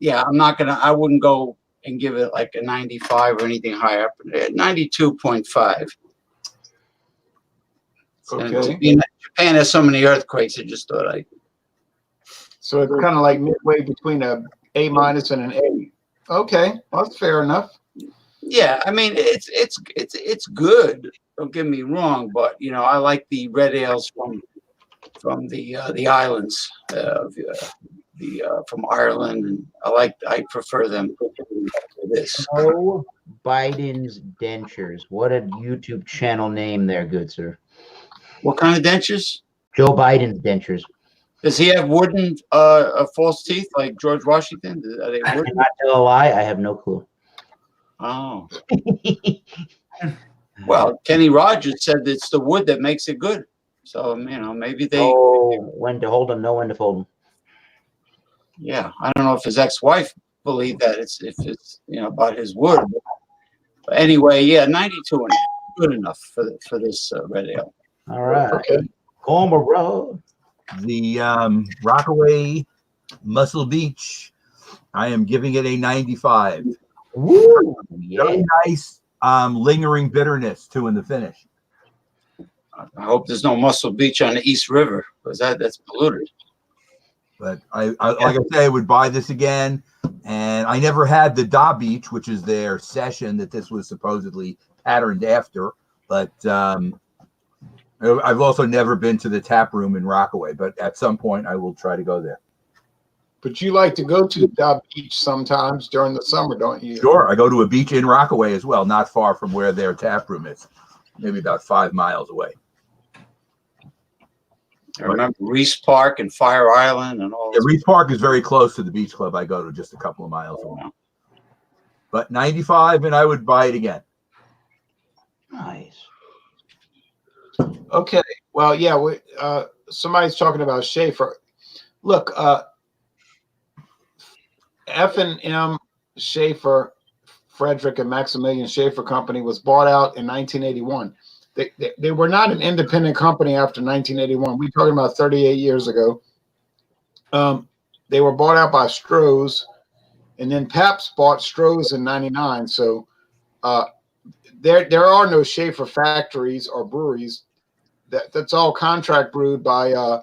Yeah, I wouldn't go and give it like a 95 or anything higher. 92.5. Okay. Japan has so many earthquakes, I just thought So it's kind of like midway between a A- and an A. Okay, well, that's fair enough. yeah, I mean it's good. Don't get me wrong, but you know I like the red ales from the islands, from Ireland, and I prefer them to this. Joe Biden's dentures. What a YouTube channel name there, good sir. What kind of dentures? Joe Biden's dentures. Does he have wooden false teeth like George Washington? Are they I wooden? cannot tell a lie. I have no clue. Oh. Well, Kenny Rogers said it's the wood that makes it good. So, you know, maybe they. Oh, when to hold them, know when to fold them. Yeah, I don't know if his ex-wife believed that if it's about his wood. But anyway, yeah, 92 and good enough for this red ale. All right. Okay. Cornbread. The Rockaway Muscle Beach, I am giving it a 95. Woo! Yeah. Very nice lingering bitterness too in the finish. I hope there's no Muscle Beach on the East River, because that's polluted. But I like I say, I would buy this again. And I never had the Da Beach, which is their session that this was supposedly patterned after. But I've also never been to the tap room in Rockaway. But at some point, I will try to go there. But you like to go to the beach sometimes during the summer, don't you? Sure. I go to a beach in Rockaway as well, not far from where their tap room is, maybe about 5 miles away. I remember Reese Park and Fire Island and all. Yeah, Reese Park is very close to the beach club I go to, just a couple of miles away. But 95, and I would buy it again. Nice. Okay. Well, yeah. Somebody's talking about Schaefer. Look, F&M Schaefer, Frederick and Maximilian Schaefer Company was bought out in 1981. They were not an independent company after 1981. We're talking about 38 years ago. They were bought out by Stroh's, and then Pabst bought Stroh's in 99. So there are no Schaefer factories or breweries. That's all contract brewed by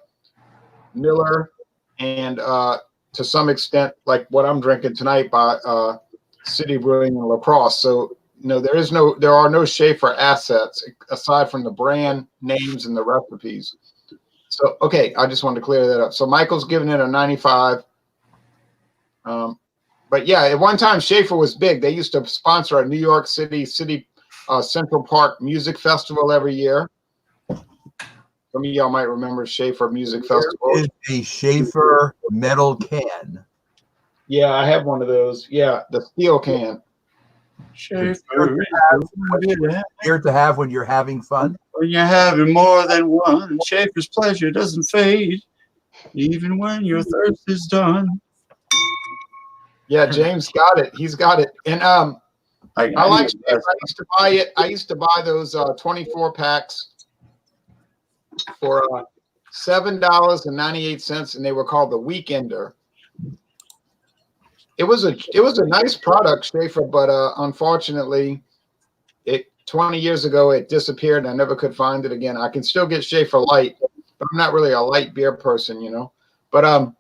Miller and to some extent, like what I'm drinking tonight, by City Brewing in La Crosse. So there are no Schaefer assets aside from the brand names and the recipes. So, okay, I just wanted to clear that up. So Michael's giving it a 95. But yeah, at one time Schaefer was big. They used to sponsor a New York City Central Park Music Festival every year. Some of y'all might remember Schaefer Music Festival. Is a Schaefer metal can. Yeah, I have one of those. Yeah, the steel can. Schaefer. Here to have when you're having fun. When you're having more than one, Schaefer's pleasure doesn't fade, even when your thirst is done. Yeah, James got it. He's got it. And I like Schaefer. I used to buy it. I used to buy those 24 packs for $7.98, and they were called the Weekender. it was a nice product, Schaefer, but unfortunately, 20 years ago it disappeared and I never could find it again. I can still get Schaefer Light, but I'm not really a light beer person, you know. But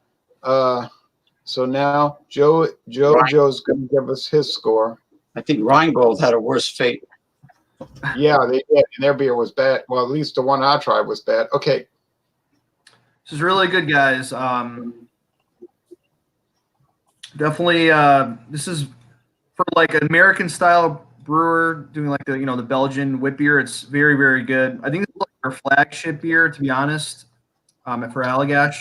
so now Joe's gonna give us his score. I think Rheingold had a worse fate. Yeah, they did, and their beer was bad. Well, at least the one I tried was bad. Okay. This is really good, guys. Definitely, this is for like an American style brewer doing like the Belgian wit beer. It's very, very good. I think this is like our flagship beer, to be honest, for Allagash.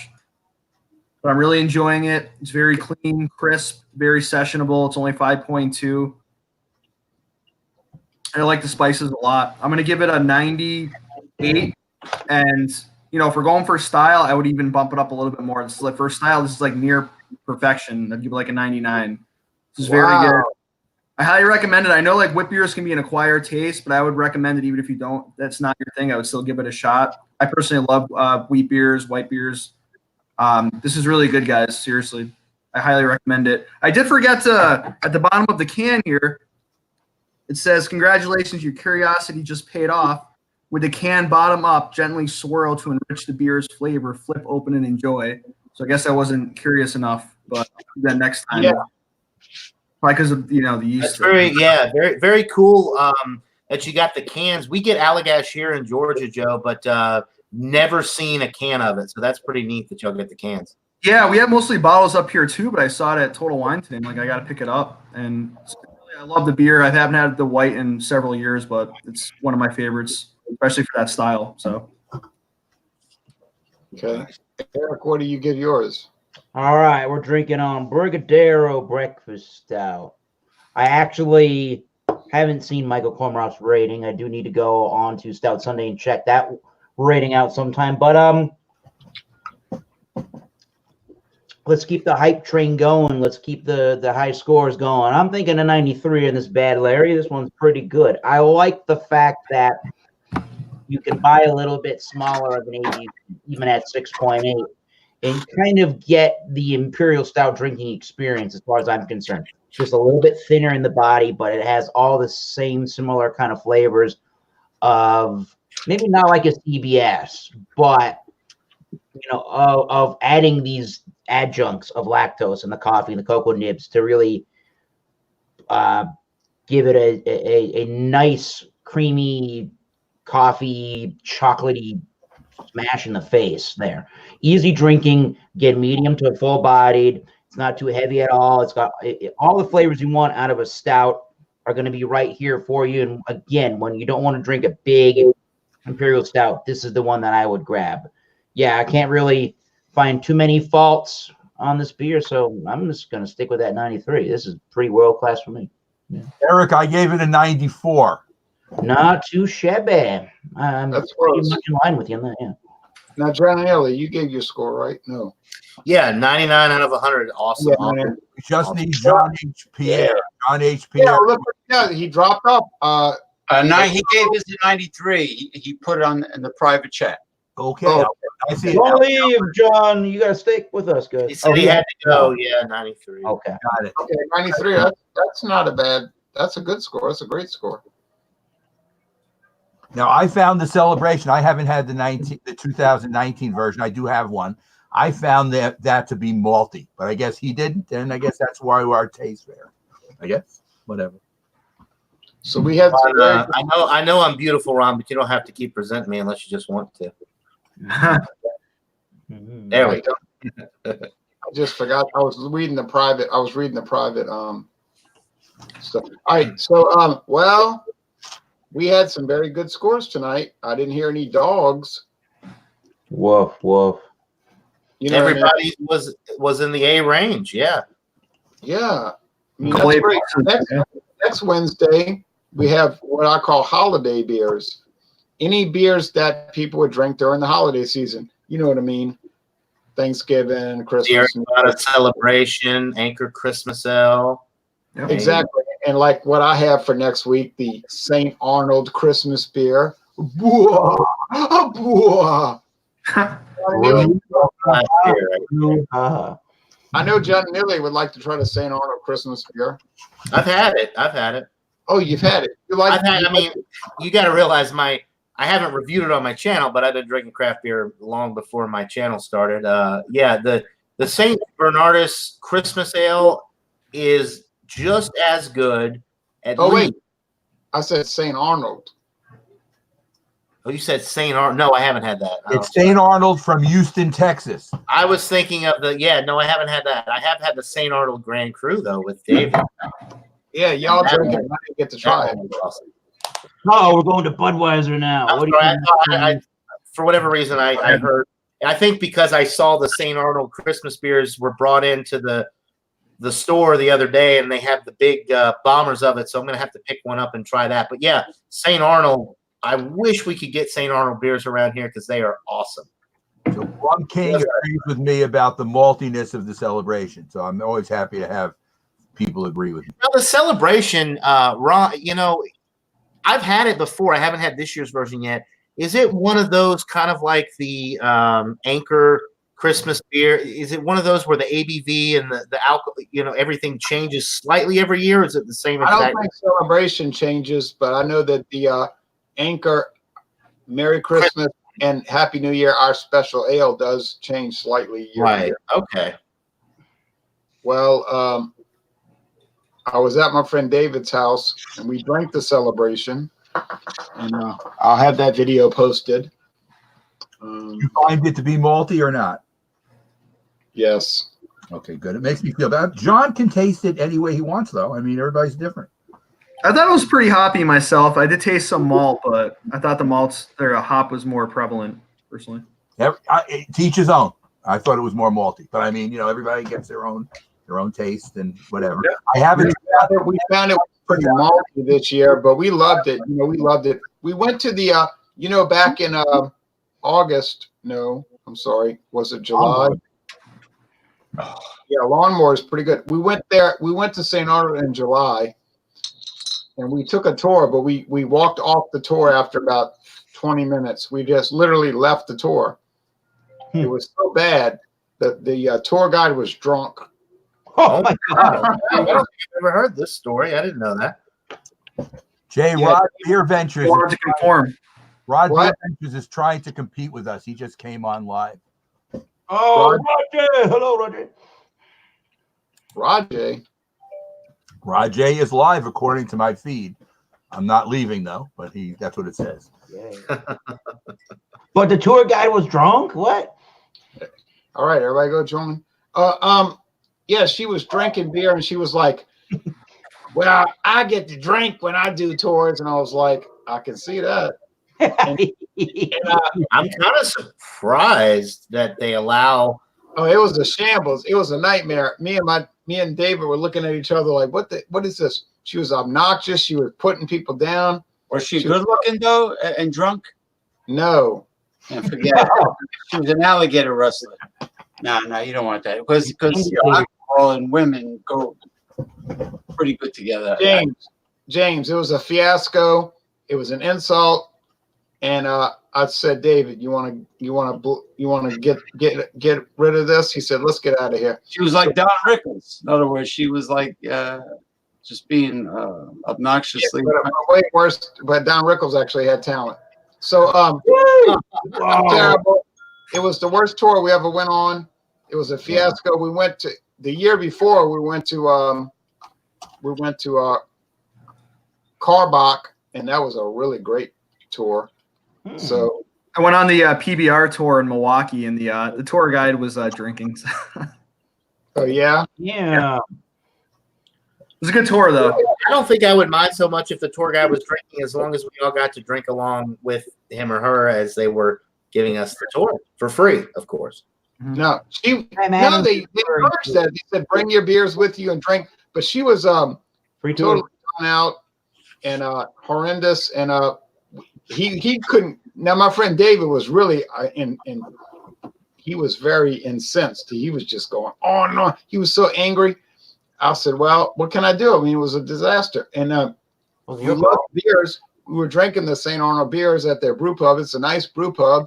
But I'm really enjoying it. It's very clean, crisp, very sessionable. It's only 5.2. I like the spices a lot. I'm going to give it a 98. And, if we're going for style, I would even bump it up a little bit more. This is like for style, this is like near perfection. I'd give it like a 99. This is very good. I highly recommend it. I know like wit beers can be an acquired taste, but I would recommend it even if you don't. That's not your thing. I would still give it a shot. I personally love wheat beers, white beers. This is really good, guys. Seriously, I highly recommend it. I did forget to at the bottom of the can here. It says, "Congratulations, your curiosity just paid off." With the can bottom up, gently swirl to enrich the beer's flavor. Flip open and enjoy. So I guess I wasn't curious enough, but I'll do that next time. Yeah. Probably because of the yeast. That's very, very cool that you got the cans. We get Allagash here in Georgia, Joe, but never seen a can of it. So that's pretty neat that y'all get the cans. Yeah, we have mostly bottles up here too, but I saw it at Total Wine today. I'm like, I got to pick it up. And I love the beer. I haven't had the white in several years, but it's one of my favorites, especially for that style. So, Okay, Eric, what do you give yours? All right, we're drinking on Brigadero Breakfast Stout. I actually haven't seen Michael Cormorant's rating. I do need to go on to Stout Sunday and check that rating out sometime. But let's keep the hype train going. Let's keep the high scores going. I'm thinking a 93 in this bad Larry. This one's pretty good. I like the fact that you can buy a little bit smaller of an 80, even at 6.8, and kind of get the Imperial Stout drinking experience as far as I'm concerned. Just a little bit thinner in the body, but it has all the same similar kind of flavors of maybe not like a CBS, but of adding these adjuncts of lactose and the coffee and the cocoa nibs to really give it a nice creamy coffee chocolatey smash in the face there. Easy drinking, get medium to full bodied. It's not too heavy at all. It's got all the flavors you want out of a stout are going to be right here for you. And again, when you don't want to drink a big Imperial Stout, this is the one that I would grab. Yeah, I can't really find too many faults on this beer, so I'm just going to stick with that 93. This is pretty world-class for me. Yeah. Eric, I gave it a 94. Not too shabby. I'm That's pretty close. much in line with you on that, yeah. Now, Gianelli, you gave your score, right? No. Yeah, 99 out of 100. Awesome. Yeah, awesome. man. We just need John H. Pierre. John H. Yeah, Pierre. look, yeah, he dropped up. He gave his a 93. He put it in the private chat. Okay. Oh. I see it. Don't leave, John. You got to stay with us, guys. He said he had to go. Yeah, 93. Okay. Got it. Okay, 93. That's not a bad. That's a good score. That's a great score. Now, I found the celebration. I haven't had the 2019 version. I do have one. I found that to be malty, but I guess he didn't, and I guess that's why our taste there. I guess whatever. So we have. I know I'm beautiful, Ron, but you don't have to keep presenting me unless you just want to. There we go. I just forgot. I was reading the private. Stuff. All right. So well, we had some very good scores tonight. I didn't hear any dogs. Woof, woof. You know what I mean? Everybody was in the A range. Yeah. Yeah. I mean, that's great. Next Wednesday, we have what I call holiday beers. Any beers that people would drink during the holiday season. You know what I mean? Thanksgiving, Christmas. Not a celebration, Anchor Christmas Ale. Yep. Exactly. And like what I have for next week, the St. Arnold Christmas beer. Bwah, bwah. I know John Nilly would like to try the St. Arnold Christmas beer. I've had it. I've had it. Oh, you've had it. You like? I mean, you got to realize I haven't reviewed it on my channel, but I've been drinking craft beer long before my channel started. Yeah, the St. Bernardus Christmas Ale is just as good. Wait, I said St. Arnold. Oh, you said St. Arnold. No, I haven't had that. It's St. Arnold from Houston, Texas. I was thinking of no, I haven't had that. I have had the St. Arnold Grand Cru though with David. Yeah, y'all drink it. I didn't get to try it. Awesome. Oh, we're going to Budweiser now. For whatever reason, I heard. I think because I saw the St. Arnold Christmas beers were brought into the store the other day, and they have the big bombers of it. So I'm going to have to pick one up and try that. But yeah, St. Arnold. I wish we could get St. Arnold beers around here because they are awesome. So Ron King agrees with me about the maltiness of the celebration. So I'm always happy to have people agree with me. Well, the celebration, Ron, I've had it before. I haven't had this year's version yet. Is it one of those kind of like the Anchor Christmas beer? Is it one of those where the ABV and the alcohol, everything changes slightly every year? Or is it the same? I don't think celebration changes, but I know that the Anchor Merry Christmas and Happy New Year, our special ale does change slightly year to year. Okay. Well, I was at my friend David's house and we drank the celebration, and I'll have that video posted. You find it to be malty or not? Yes. Okay, good. It makes me feel bad. John can taste it any way he wants, though. I mean, everybody's different. I thought it was pretty hoppy myself. I did taste some malt, but I thought the hop was more prevalent, personally. To each his own. I thought it was more malty, but I mean, everybody gets their own taste and whatever. Yeah. I haven't. We found it pretty malty this year, but we loved it. We loved it. We went to the, back in August. No, I'm sorry. Was it July? Yeah, Lawnmower is pretty good. We went there. We went to St. Arnold in July. And we took a tour, but we walked off the tour after about 20 minutes. We just literally left the tour. It was so bad that the tour guide was drunk. Oh my God. I don't think I've ever heard this story. I didn't know that. Jay, Yeah. Rod Beer Ventures. Wanted to conform. Rod Beer What? Ventures is trying to compete with us. He just came on live. Oh, Roger. Hello, Roger. Rajay. Rajay is live according to my feed. I'm not leaving though, but that's what it says. But the tour guide was drunk? What? All right, everybody go join. Yeah, she was drinking beer and she was like, well, I get to drink when I do tours. And I was like, I can see that. And, I'm kind of surprised that they allow. oh, it was a shambles. It was a nightmare. Me and David were looking at each other like, what is this? She was obnoxious. She was putting people down. Was she good looking though and drunk? No. And forget it. She was an alligator wrestler. No, you don't want that because alcohol and women go pretty good together. James, it was a fiasco. It was an insult. And I said, David, you want to get rid of this? He said, let's get out of here. She was like Don Rickles. In other words, she was like just being obnoxiously. Yeah, but way worse. But Don Rickles actually had talent. So terrible. It was the worst tour we ever went on. It was a fiasco. We went to the year before. We went to Karbach, and that was a really great tour. So I went on the PBR tour in Milwaukee, and the tour guide was drinking. oh yeah, Yeah. It was a good tour, though. I don't think I would mind so much if the tour guide was drinking, as long as we all got to drink along with him or her as they were giving us the tour for free, of course. no, they encouraged that. They said bring your beers with you and drink, but she was Free tour. totally gone out and horrendous, and he couldn't. Now my friend David was really he was very incensed. He was just going on and on. He was so angry. I said, well, what can I do? I mean, it was a disaster. And we loved beers. We were drinking the St. Arnold beers at their brew pub. It's a nice brew pub.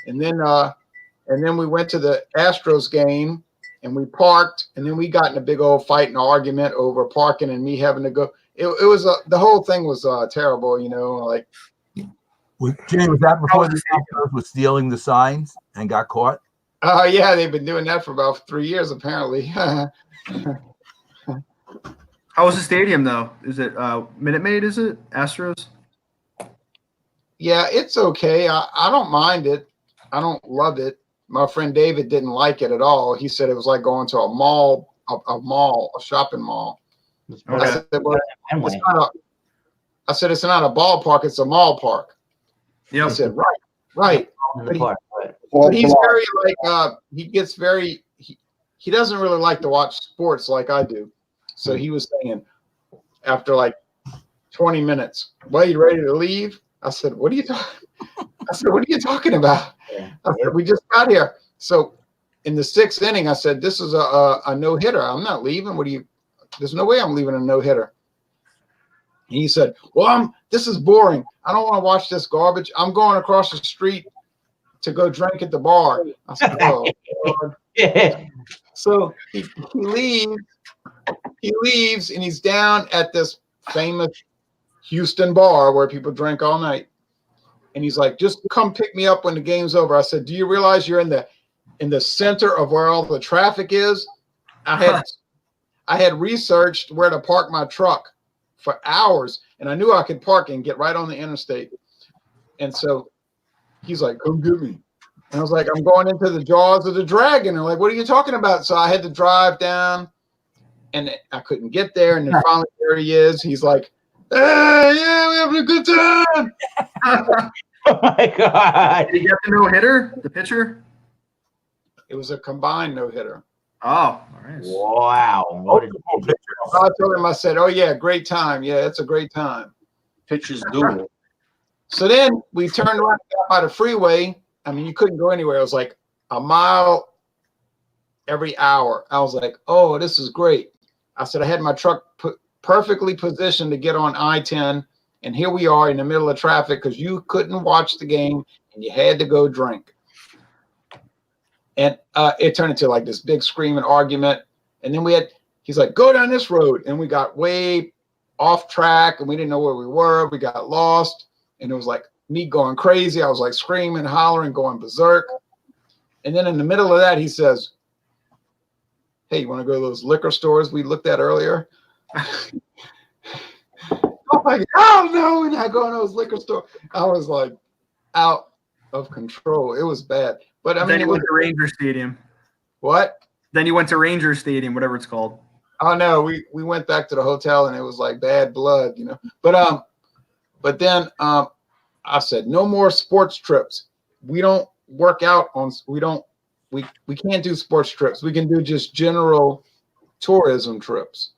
And then we went to the Astros game, and we parked, and then we got in a big old fight and argument over parking and me having to go. It was the whole thing was terrible, you know. Like, Jay, was that before the Astros was stealing the signs and got caught? oh yeah, they've been doing that for about 3 years apparently. How was the stadium though? Is it Minute Maid? Is it Astros? Yeah, it's okay. I don't mind it. I don't love it. My friend David didn't like it at all. He said it was like going to a mall, a shopping mall. Okay. I said, well, I said, it's not a ballpark, it's a mall park. Yep. He said, right. Or But he's block. very he gets very he doesn't really like to watch sports like I do. So he was saying after like 20 minutes, well, you ready to leave? I said, what are you talking? I said, what are you talking about? I said, we just got here. So in the 6th inning, I said, this is a no-hitter. I'm not leaving. There's no way I'm leaving a no-hitter. And he said, well, this is boring. I don't want to watch this garbage. I'm going across the street to go drink at the bar. I said, oh, Lord. So he leaves and he's down at this famous Houston bar where people drink all night. And he's like, just come pick me up when the game's over. I said, do you realize you're in the center of where all the traffic is? I had researched where to park my truck for hours, and I knew I could park and get right on the interstate. And so he's like, come get me. And I was like, I'm going into the jaws of the dragon. And like, what are you talking about? So I had to drive down, and I couldn't get there. And then finally there he is. He's like, hey, yeah, we're having a good time. Oh my God. Did you get the no-hitter, the pitcher? It was a combined no-hitter. Oh, nice. Wow. What a I told him, I said, oh, yeah, great time. Yeah, it's a great time. Pitchers duel. So then we turned around by the freeway. I mean, you couldn't go anywhere. It was like a mile every hour. I was like, oh, this is great. I said, I had my truck perfectly positioned to get on I-10. And here we are in the middle of traffic because you couldn't watch the game and you had to go drink. And it turned into like this big screaming argument. And then he's like, go down this road. And we got way off track and we didn't know where we were. We got lost. And it was like me going crazy. I was like screaming, hollering, going berserk. And then in the middle of that, he says, hey, you want to go to those liquor stores we looked at earlier? I'm like, oh no, and I go in those liquor stores. I was like out of control. It was bad. But I mean, then you went to Ranger Stadium. What? Then you went to Ranger Stadium, whatever it's called. Oh no, we went back to the hotel and it was like bad blood, you know. But then I said, no more sports trips. We don't work out on we can't do sports trips. We can do just general tourism trips.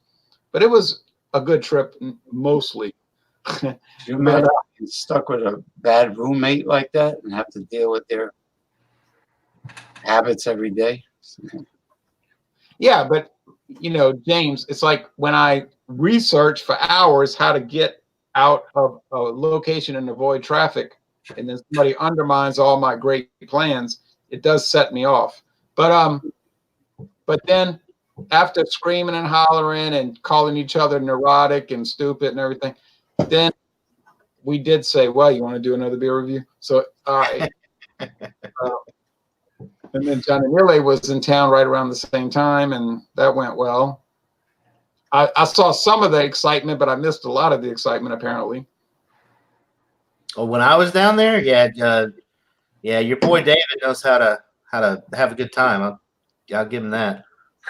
But it was a good trip mostly. Could you imagine being stuck with a bad roommate like that and have to deal with their habits every day? Yeah, but you know, James, it's like when I research for hours how to get out of a location and avoid traffic, and then somebody undermines all my great plans, it does set me off. But then after screaming and hollering and calling each other neurotic and stupid and everything, then we did say, well, you want to do another beer review? So and then Johnny Nile was in town right around the same time, and that went well. I saw some of the excitement, but I missed a lot of the excitement apparently. Well, when I was down there, yeah, your boy David knows how to have a good time. I'll give him that.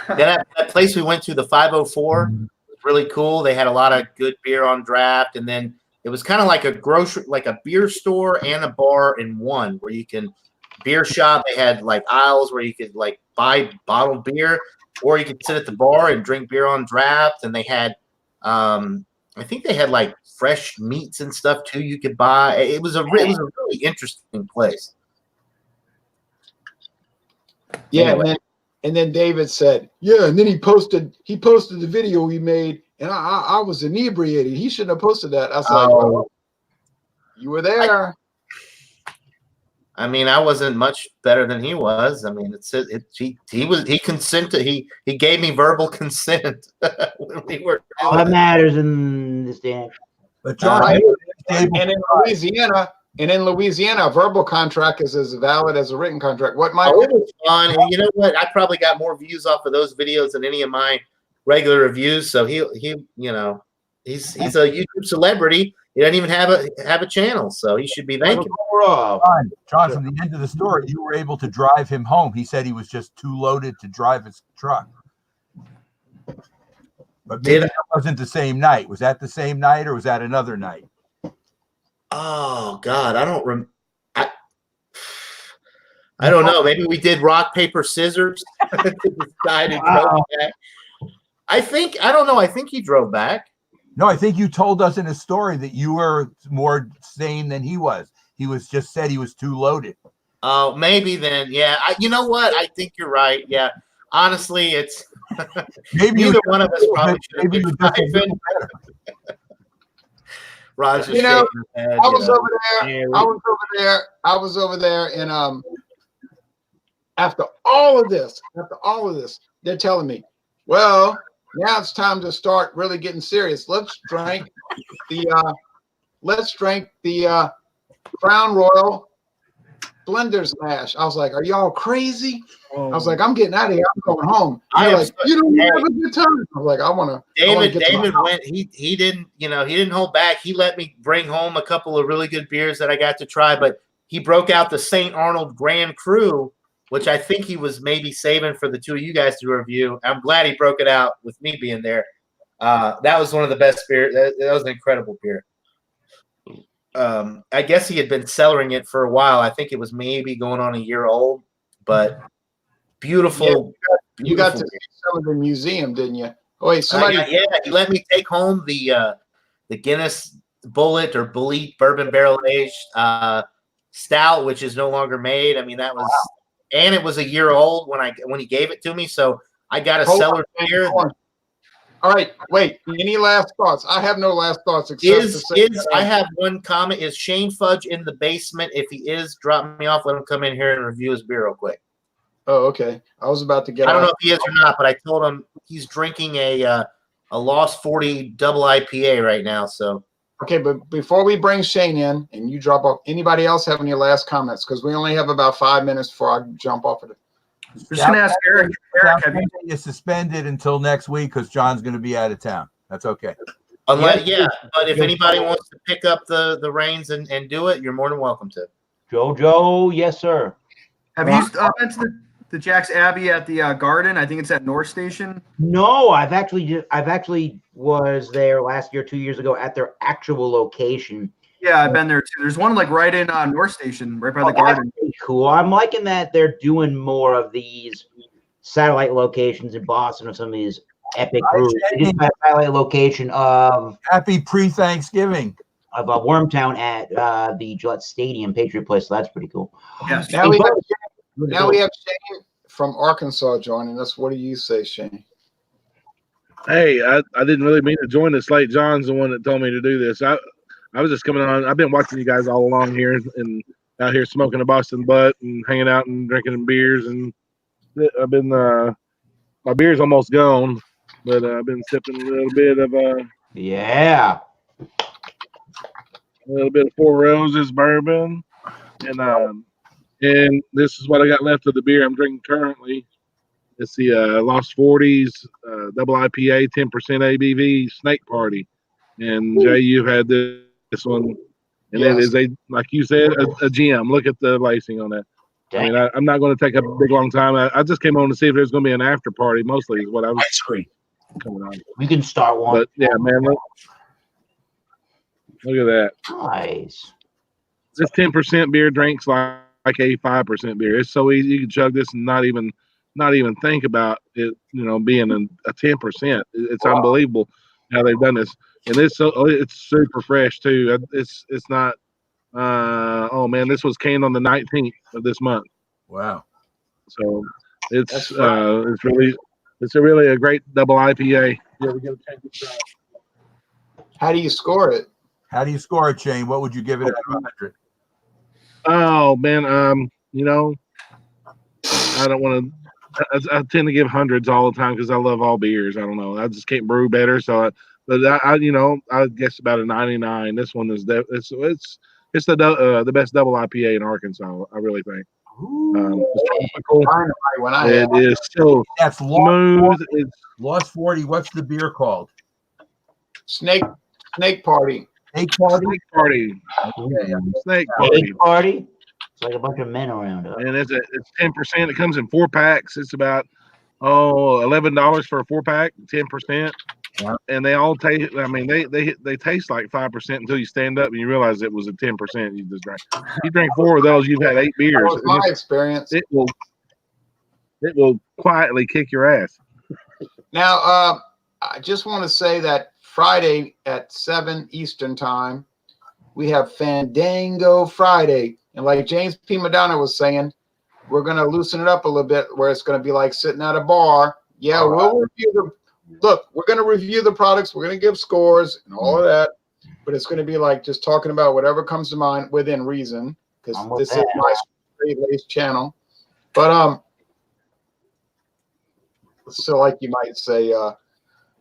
Then that place we went to, the 504, was really cool. They had a lot of good beer on draft, and then it was kind of like a beer store and a bar in one, where you can beer shop. They had like aisles where you could like buy bottled beer, or you could sit at the bar and drink beer on draft. And they had, I think they had like fresh meats and stuff too. You could buy. It was a really interesting place. Yeah, Anyway. and then David said, yeah, and then he posted the video we made, and I was inebriated. He shouldn't have posted that. I was like, well, you were there. I mean, I wasn't much better than he was. I mean, he consented. He gave me verbal consent when we were. All that matters in this day. But John, and in Louisiana, a verbal contract is as valid as a written contract. What Mike? Oh, it was fun, and you know what? I probably got more views off of those videos than any of my regular reviews. So he's a YouTube celebrity. He doesn't even have a channel, so he should be thanking. John, from the end of the story, you were able to drive him home. He said he was just too loaded to drive his truck. But maybe that wasn't the same night. Was that the same night, or was that another night? Oh God, I don't I don't know. Maybe we did rock, paper, scissors to decide who drove back. I don't know. I think he drove back. No, I think you told us in a story that you were more sane than he was. He was just said he was too loaded. Oh, maybe then. Yeah. You know what? I think you're right. Yeah. Honestly, it's maybe neither one of us probably should have been driving. Rod's just shaking his head, I was over there, and after all of this, they're telling me, well, now it's time to start really getting serious. Let's drink the Crown Royal Blenders Mash. I was like, are y'all crazy? I was like, I'm getting out of here. I'm going home. They're like, you don't have a good time. I was like, I want to. David went. He didn't hold back. He let me bring home a couple of really good beers that I got to try. But he broke out the St. Arnold Grand Cru, which I think he was maybe saving for the two of you guys to review. I'm glad he broke it out with me being there. That was one of the best beer. That was an incredible beer. I guess he had been cellaring it for a while. I think it was maybe going on a year old, but beautiful. Yeah, you got to sell it in the museum, didn't you? Oh, wait, somebody. He let me take home the Guinness Bullet or Bullet Bourbon Barrel Aged Stout, which is no longer made. I mean, that was. Wow. And it was a year old when he gave it to me, so I got a cellar beer. All right, wait. Any last thoughts? I have no last thoughts except I have one comment. Is Shane Fudge in the basement? If he is, drop me off. Let him come in here and review his beer real quick. Oh, okay. I was about to get. I don't know if he is or not, but I told him he's drinking a Lost 40 double IPA right now. So. Okay, but before we bring Shane in and you drop off, anybody else have any last comments? Because we only have about 5 minutes before I jump off of it. Just going to ask Eric. Eric, have you suspended until next week because John's going to be out of town. That's okay. But if anybody wants to pick up the reins and do it, you're more than welcome to. Jojo, yes, sir. Have you been to the Jack's Abbey at the Garden? I think it's at North Station. No, I've actually was there last year, 2 years ago at their actual location. Yeah, I've been there too. There's one like right in North Station, right by the Garden. That's cool. I'm liking that they're doing more of these satellite locations in Boston of some of these epic breweries. They just had a satellite location of Happy Pre-Thanksgiving of Wormtown at the Gillette Stadium, Patriot Place. So that's pretty cool. Yes. Now we have Shane from Arkansas joining us. What do you say, Shane? Hey, I didn't really mean to join this late. John's the one that told me to do this. I was just coming on. I've been watching you guys all along here and out here smoking a Boston butt and hanging out and drinking beers. And I've been my beer's almost gone, but I've been sipping a little bit of a little bit of Four Roses bourbon, and this is what I got left of the beer I'm drinking currently. It's the Lost 40s double IPA, 10% ABV Snake Party. And Jay, you've had this one, and it is like you said, a gem. Look at the lacing on that. Dang. I mean, I'm not going to take a big long time. I just came on to see if there's going to be an after party. Mostly is what I was coming on. We can start one. But yeah, man, look at that. Nice. This 10% beer drinks like a 5% beer. It's so easy. You can chug this and not even think about it. Being a 10%. It's unbelievable how they've done this. And it's super fresh too. It's not. This was canned on the 19th of this month. Wow. So it's really a great double IPA. Yeah, we got to change it. How do you score it? How do you score it, Shane? What would you give it out of 100? Oh man, you know, I don't want to. I tend to give hundreds all the time because I love all beers. I don't know. I just can't brew better. So, but you know, I guess about a 99. This one is it's the best double IPA in Arkansas. I really think. It's tropical. Dynamite when I It had is so That's smooth. It's Lost 40. What's the beer called? Snake Party. Snake Party. Snake Party. Okay. Snake Party. Egg party. It's like a bunch of men around us. And it's 10%. It comes in 4 packs. It's about $11 for a 4-pack, 10%. Yeah. And they all taste. I mean, they taste like 5% until you stand up and you realize it was a 10%. You just drank. You drink 4 of those, you've had 8 beers. That was my experience. It will quietly kick your ass. Now, I just want to say that Friday at 7 Eastern time, we have Fandango Friday. And like James P. Madonna was saying, we're going to loosen it up a little bit where it's going to be like sitting at a bar. Yeah, we'll review we're going to review the products. We're going to give scores and all of that. But it's going to be like just talking about whatever comes to mind within reason, because this is my straight-laced channel. But so like you might say,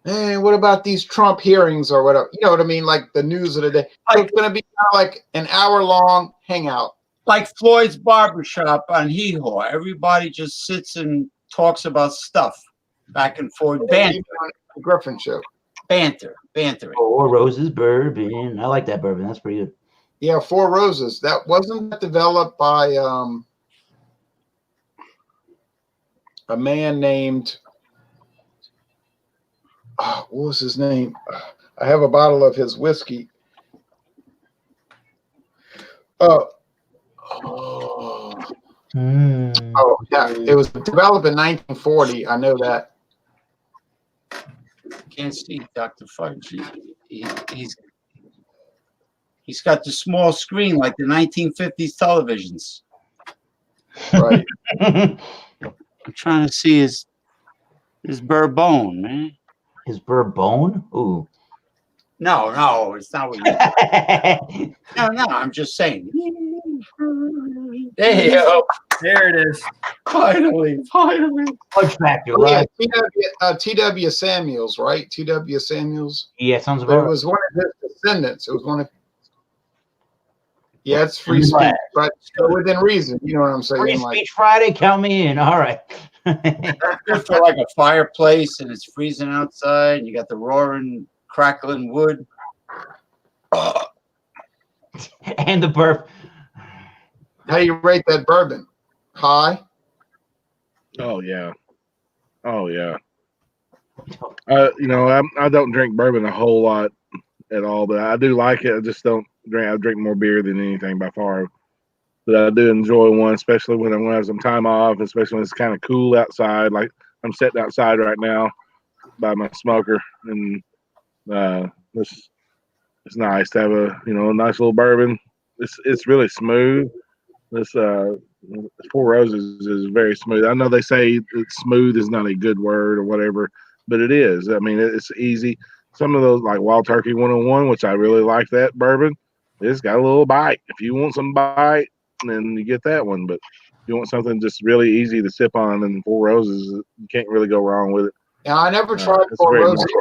hey, what about these Trump hearings or whatever? You know what I mean? Like the news of the day. So it's going to be kind of like an hour-long hangout. Like Floyd's barbershop on Hee Haw. Everybody just sits and talks about stuff back and forth. Banter. Griffin show. Bantering. Four Roses bourbon. I like that bourbon. That's pretty good. Yeah, Four Roses. That wasn't developed by a man named what was his name? I have a bottle of his whiskey. Oh, yeah. It was developed in 1940. I know that. Can't see Dr. Fudge. He's got the small screen like the 1950s televisions. Right. I'm trying to see his bourbon, man. His bourbon? Ooh. No, it's not what you. No, I'm just saying. There you go. There it is. Finally. Fudge Factor, Oh, yeah, right? T.W. Samuels, right? T.W. Samuels. Yeah, sounds But it about was one of his descendants. It was one of. Yeah, it's free speech, but within reason. You know what I'm saying? Free Like, Speech Friday, count me in. All right. Good for like a fireplace and it's freezing outside. And you got the roaring, crackling wood. And the burp. how do you rate that bourbon? High? Oh yeah. You know, I don't drink bourbon a whole lot at all, but I do like it. I just don't drink. I drink more beer than anything by far. But I do enjoy one, especially when I have some time off, especially when it's kind of cool outside. Like I'm sitting outside right now by my smoker, and it's nice to have a nice little bourbon. It's really smooth. This Four Roses is very smooth. I know they say that smooth is not a good word or whatever, but it is. I mean, it's easy. Some of those like Wild Turkey 101, which I really like that bourbon. It's got a little bite. If you want some bite, then you get that one. But if you want something just really easy to sip on, and Four Roses, you can't really go wrong with it. Yeah, I never tried Four Roses.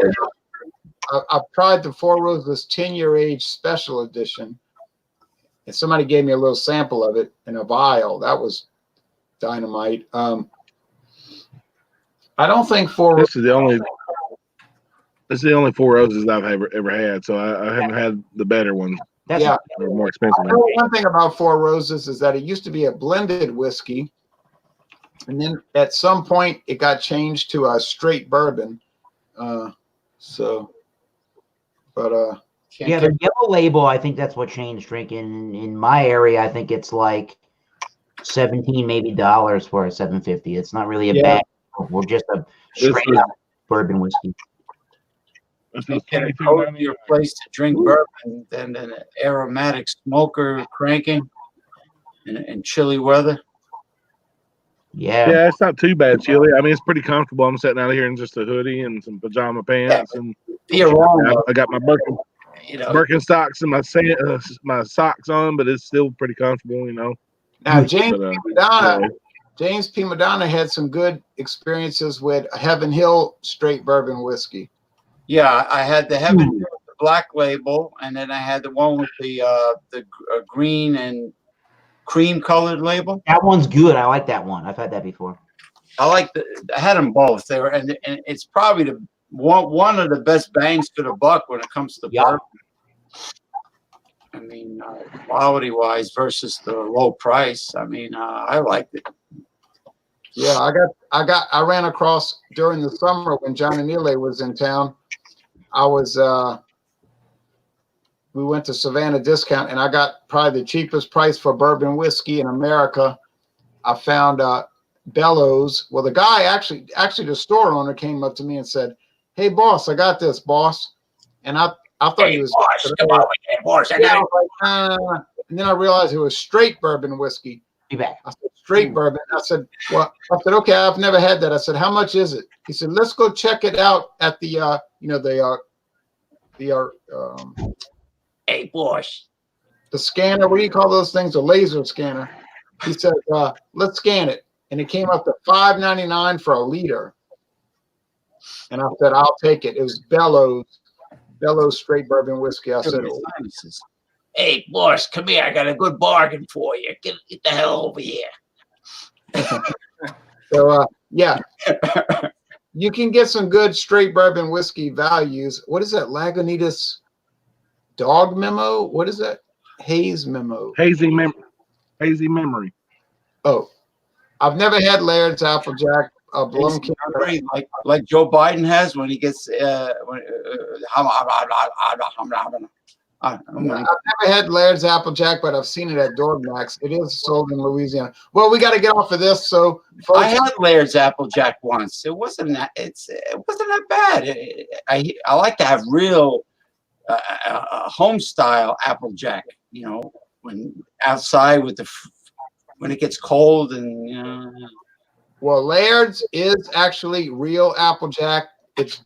I've tried the Four Roses 10-year age special edition. And somebody gave me a little sample of it in a vial. That was dynamite. I don't think Four Roses. This is the only Four Roses I've ever had. So I haven't had the better ones. Yeah, they're more expensive. I know one thing about Four Roses is that it used to be a blended whiskey, and then at some point it got changed to a straight bourbon. Yeah, the yellow label, I think that's what Shane's drinking. In my area, I think it's like $17 maybe for a $7.50. It's not really a bad. We're just a straight up bourbon whiskey. If you can go to your place to drink bourbon, then an aromatic smoker cranking in chilly weather. Yeah, it's not too bad chilly. I mean, it's pretty comfortable. I'm sitting out here in just a hoodie and some pajama pants, and Be wrong. I got my Birkin. You know, Birkenstocks and my socks on, but it's still pretty comfortable, you know. Now, James But, P. Madonna, anyway. James P. Madonna had some good experiences with Heaven Hill straight bourbon whiskey. yeah, I had the Heaven Hill, the black label, and then I had the one with the green and cream colored label. That one's good. I like that one. I've had that before. I had them both. They were, and it's probably the one of the best bangs for the buck when it comes to bourbon. I mean, quality wise versus the low price. I mean, I liked it. Yeah, I ran across during the summer when John Anile was in town. We went to Savannah Discount, and I got probably the cheapest price for bourbon whiskey in America. I found Bellows. Well, the guy actually the store owner came up to me and said, "Hey, boss, I got this, boss." And I thought he was. Boss, come on, boss. I Yeah, I got was like, and then I realized it was straight bourbon whiskey. Be back. I said, straight bourbon. I said, well, I said, okay, I've never had that. I said, how much is it? He said, let's go check it out at the, hey, boss. the scanner. What do you call those things? A laser scanner. He said, let's scan it. And it came up to $5.99 for a liter. And I said, I'll take it. It was Bellows straight bourbon whiskey. I said, Hey, boss, come here. I got a good bargain for you. Get the hell over here. so, yeah. You can get some good straight bourbon whiskey values. What is that? Lagunitas Dog Memo? What is that? Haze Memo. Hazy memory. Oh, I've never had Laird's Applejack. Like Joe Biden has when he gets I've never had Laird's Applejack, but I've seen it at Dormax. It is sold in Louisiana. Well, we got to get off of this. So, folks, I had Laird's Applejack once. It wasn't that. It wasn't that bad. I like to have real home style Applejack. You know, when outside when it gets cold and. Well, Laird's is actually real Applejack. It's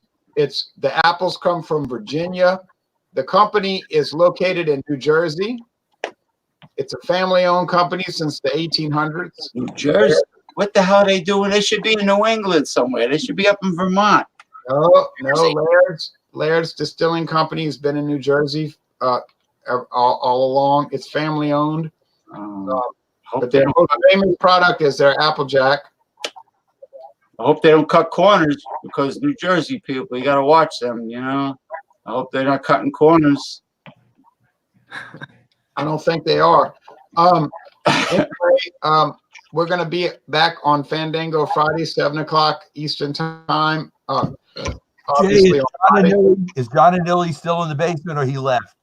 the apples come from Virginia. The company is located in New Jersey. It's a family-owned company since the 1800s. New Jersey? What the hell are they doing? They should be in New England somewhere. They should be up in Vermont. No, Laird's Distilling Company has been in New Jersey all along. It's family-owned. But their most famous product is their Applejack. I hope they don't cut corners because New Jersey people, you got to watch them, you know. I hope they're not cutting corners. I don't think they are. Anyway, we're going to be back on Fandango Friday, 7:00 Eastern Time. Obviously, is John Anile still in the basement or he left?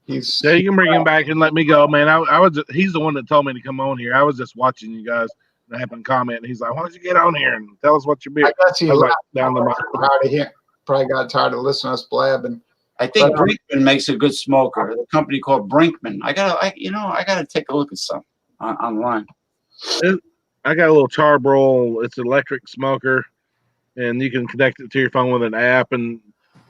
Yeah, you can bring him back and let me go, man. He's the one that told me to come on here. I was just watching you guys and I happened to comment. And he's like, why don't you get on here and tell us what your beer? I guess he like, down the probably got tired of listening to us blabbing. I think Brinkman makes a good smoker. The company called Brinkman. I gotta take a look at some online. I got a little Charbroil. It's an electric smoker, and you can connect it to your phone with an app. And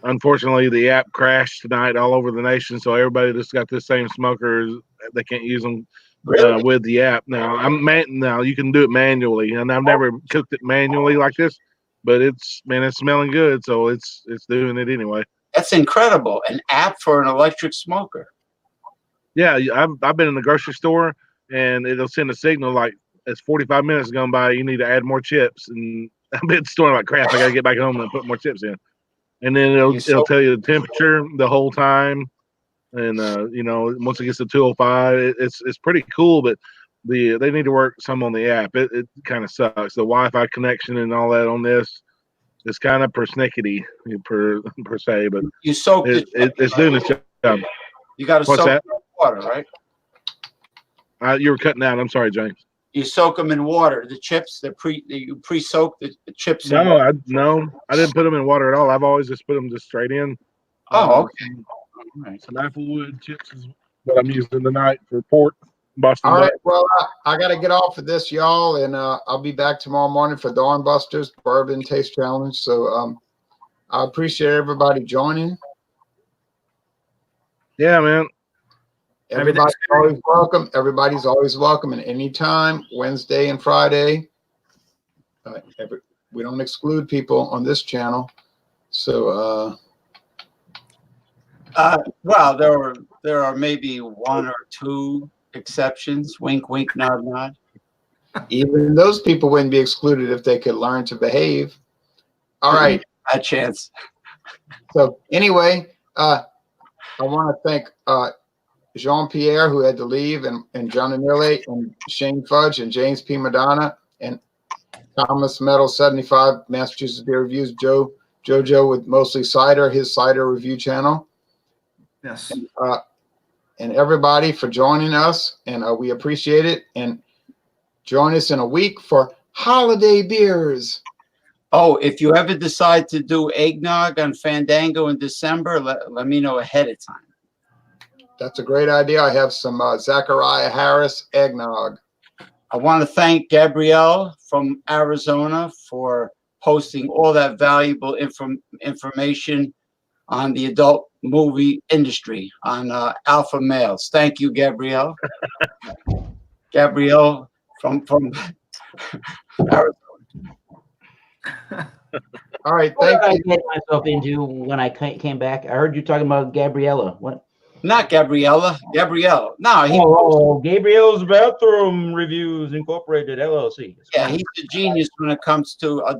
unfortunately, the app crashed tonight all over the nation, so everybody just got this same smoker. They can't use them with the app now. Now you can do it manually, and I've never cooked it manually like this, but it's smelling good, so it's doing it anyway. That's incredible. An app for an electric smoker. Yeah, I've been in the grocery store, and it'll send a signal like it's 45 minutes gone by. You need to add more chips, and I've been storing like crap. I got to get back home and put more chips in. And then it'll tell you the temperature the whole time, and once it gets to 205, it's pretty cool. But they need to work some on the app. It kind of sucks. The Wi-Fi connection and all that on this is kind of persnickety per se. But you soak it's doing its job. You got to soak them in water, right? You were cutting out. I'm sorry, James. You soak them in water. The chips, you pre-soak the chips. No, I didn't put them in water at all. I've always just put them straight in. Oh, okay. Some applewood chips is what I'm using tonight for pork. Boston. All right. Well, I got to get off of this, y'all, and I'll be back tomorrow morning for Dawn Busters Bourbon Taste Challenge. So I appreciate everybody joining. Yeah, man. Everybody's always welcome. Everybody's always welcome at any time, Wednesday and Friday. We don't exclude people on this channel. So, well, there are maybe one or two exceptions. Wink, wink, nod, nod. even those people wouldn't be excluded if they could learn to behave. All right. A chance. So anyway, I want to thank Jean-Pierre, who had to leave, and John Anile, and Shane Fudge, and James P. Madonna, and Thomas Metal 75, Massachusetts Beer Reviews, Jojo with Mostly Cider, his cider review channel. Yes. And everybody for joining us, and we appreciate it. And join us in a week for holiday beers. Oh, if you ever decide to do eggnog on Fandango in December, let me know ahead of time. That's a great idea. I have some Zachariah Harris eggnog. I want to thank Gabrielle from Arizona for posting all that valuable information on the adult movie industry on Alpha Males. Thank you, Gabrielle. Gabrielle from Arizona. All right, What thank did I you. get myself into when I came back? I heard you talking about Gabriella. What? Not Gabriella. Gabrielle. No, Gabrielle's Bathroom Reviews Incorporated LLC. yeah, he's a genius when it comes to adult